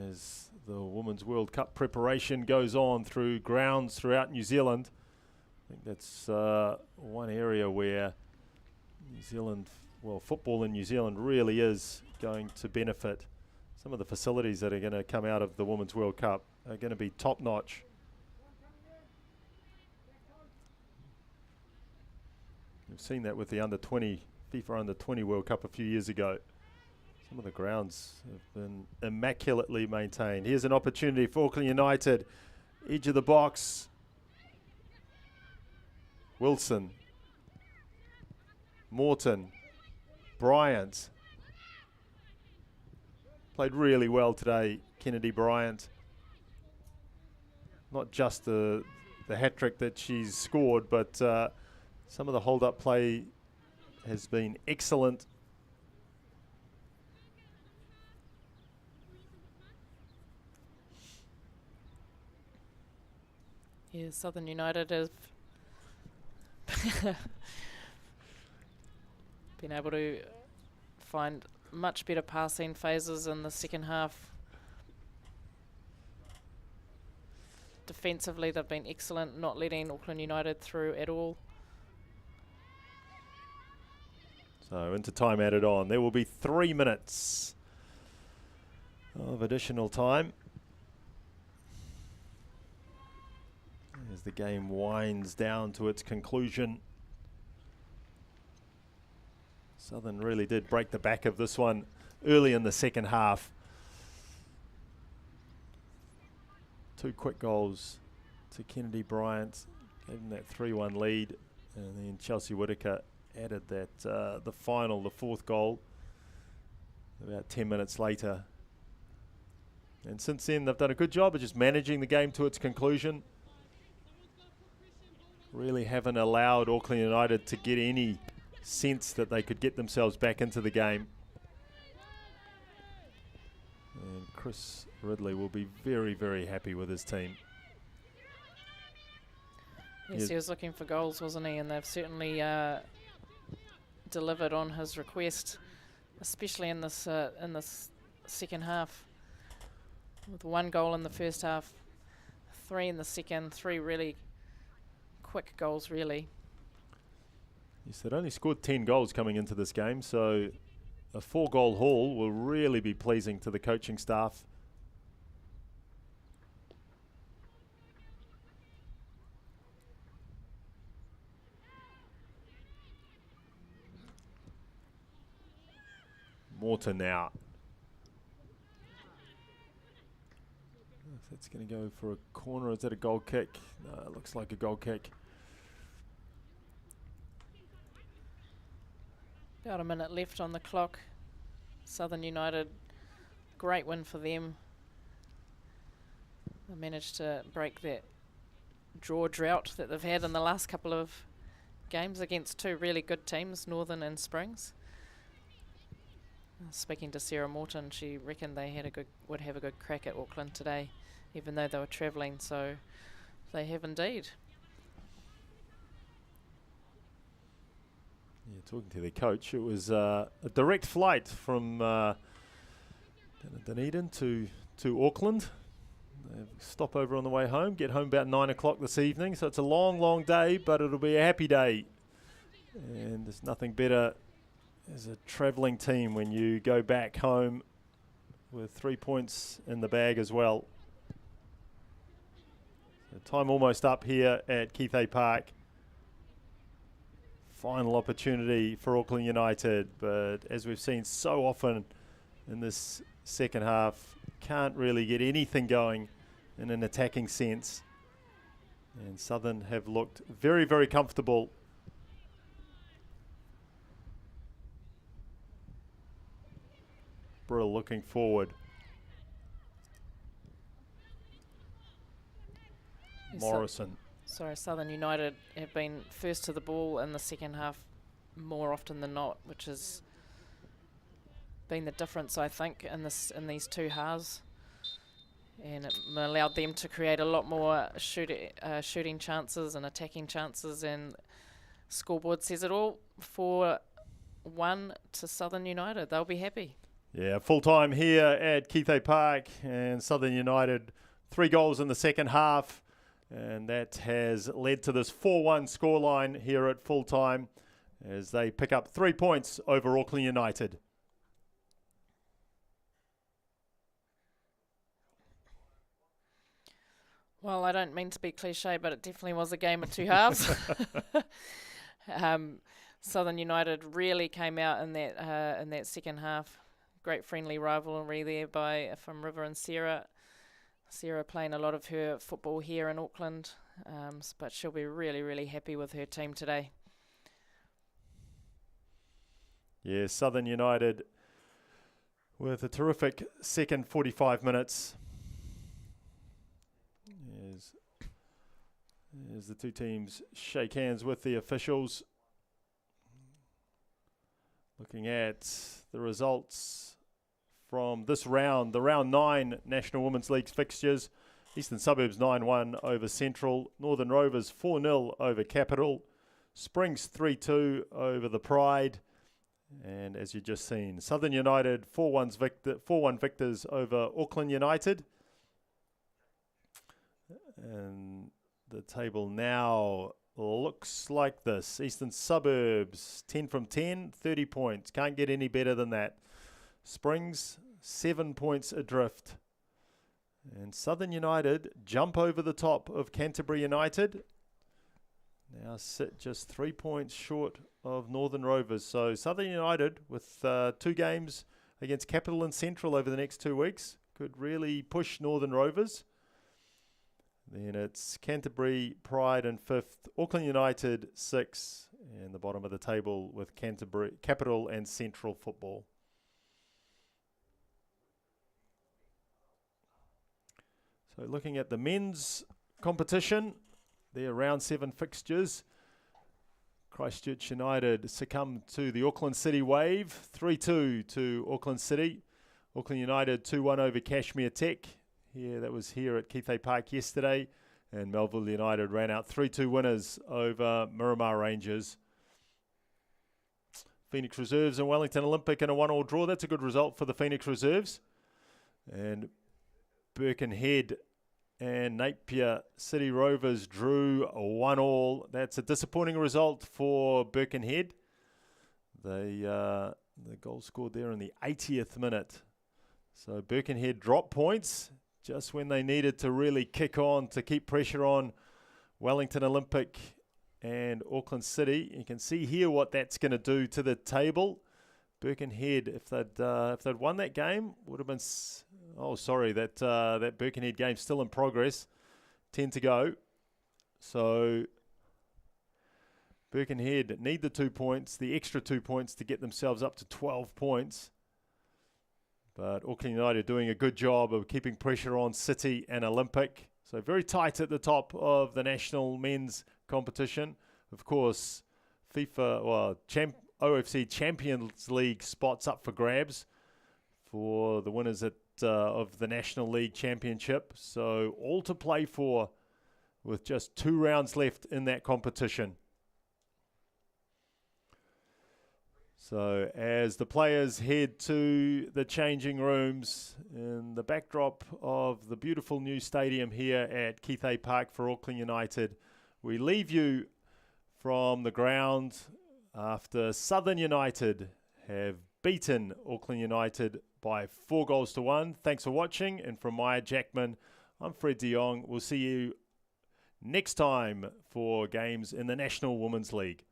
As the Women's World Cup preparation goes on through grounds throughout New Zealand. I think that's one area where New Zealand, well, football in New Zealand really is going to benefit. Some of the facilities that are going to come out of the Women's World Cup are going to be top notch. We've seen that with the FIFA Under 20 World Cup a few years ago. Some of the grounds have been immaculately maintained. Here's an opportunity for Auckland United. Edge of the box. Wilson. Morton. Bryant. Played really well today, Kennedy Bryant. Not just the hat-trick that she's scored, but some of the hold-up play has been excellent. Yeah, Southern United have been able to find much better passing phases in the second half. Defensively, they've been excellent, not letting Auckland United through at all. So into time added on. There will be 3 minutes of additional time. As the game winds down to its conclusion. Southern really did break the back of this one early in the second half. 2 quick goals to Kennedy Bryant, gave them that 3-1 lead, and then Chelsea Whitaker added that the 4th goal about 10 minutes later. And since then they've done a good job of just managing the game to its conclusion. Really haven't allowed Auckland United to get any sense that they could get themselves back into the game. And Chris Ridley will be very, very happy with his team. Yes, he was looking for goals, wasn't he? And they've certainly delivered on his request, especially in this second half. With 1 goal in the first half, 3 in the second, 3 really quick goals, really. Yes, they'd only scored 10 goals coming into this game, so a 4-goal haul will really be pleasing to the coaching staff. Morton now. If that's going to go for a corner, is that a goal kick? No, it looks like a goal kick. About a minute left on the clock. Southern United, great win for them. They managed to break that draw drought that they've had in the last couple of games against 2 really good teams, Northern and Springs. Speaking to Sarah Morton, she reckoned they would have a good crack at Auckland today, even though they were travelling, so they have indeed. Yeah, talking to their coach, it was a direct flight from Dunedin to Auckland. They stop over on the way home, get home about 9 o'clock this evening, so it's a long, long day, but it'll be a happy day. And there's nothing better as a travelling team when you go back home with 3 points in the bag as well. So time almost up here at Keithay Park. Final opportunity for Auckland United, but as we've seen so often in this second half, can't really get anything going in an attacking sense. And Southern have looked very, very comfortable. Brill looking forward. Morrison. Sorry, Southern United have been first to the ball in the second half more often than not, which has been the difference, I think, in these 2 halves. And it allowed them to create a lot more shooting chances and attacking chances, and scoreboard says it all. 4-1 to Southern United. They'll be happy. Yeah, full time here at Keithay Park, and Southern United 3 goals in the second half. And that has led to this 4-1 scoreline here at full time as they pick up 3 points over Auckland United. Well, I don't mean to be cliche, but it definitely was a game of 2 halves. Southern United really came out in that second half. Great friendly rivalry there from River and Sarah. Sarah playing a lot of her football here in Auckland, but she'll be really, really happy with her team today. Yeah, Southern United with a terrific second 45 minutes. As the 2 teams shake hands with the officials. Looking at the results from this round, the round 9 National Women's League fixtures. Eastern Suburbs 9-1 over Central. Northern Rovers 4-0 over Capital. Springs 3-2 over the Pride. And as you just seen, Southern United 4-1 victors over Auckland United. And the table now looks like this. Eastern Suburbs 10 from 10, 30 points. Can't get any better than that. Springs 7 points adrift. And Southern United jump over the top of Canterbury United. Now sit just 3 points short of Northern Rovers. So Southern United with 2 games against Capital and Central over the next 2 weeks could really push Northern Rovers. Then it's Canterbury, Pride in 5th, Auckland United 6th, and the bottom of the table with Canterbury, Capital and Central Football. So looking at the men's competition, their round 7 fixtures. Christchurch United succumbed to the Auckland City Wave, 3-2 to Auckland City. Auckland United 2-1 over Kashmir Tech. Yeah, that was here at Keithay Park yesterday. And Melville United ran out 3-2 winners over Miramar Rangers. Phoenix Reserves and Wellington Olympic in a 1-1 draw. That's a good result for the Phoenix Reserves. And Birkenhead and Napier City Rovers drew 1-1. That's a disappointing result for Birkenhead. The goal scored there in the 80th minute. So Birkenhead dropped points just when they needed to really kick on to keep pressure on Wellington Olympic and Auckland City. You can see here what that's going to do to the table. Birkenhead, if they'd won that game, would have been. That Birkenhead game's still in progress. 10 to go. So Birkenhead need the 2 points, the extra 2 points to get themselves up to 12 points. But Auckland United doing a good job of keeping pressure on City and Olympic. So very tight at the top of the national men's competition. Of course, OFC Champions League spots up for grabs for the winners of the National League Championship. So all to play for with just 2 rounds left in that competition. So as the players head to the changing rooms in the backdrop of the beautiful new stadium here at Keithay Park for Auckland United, we leave you from the ground after Southern United have beaten Auckland United by 4-1. Thanks for watching, and from Maya Jackman, I'm Fred de Jong. We'll see you next time for games in the National Women's League.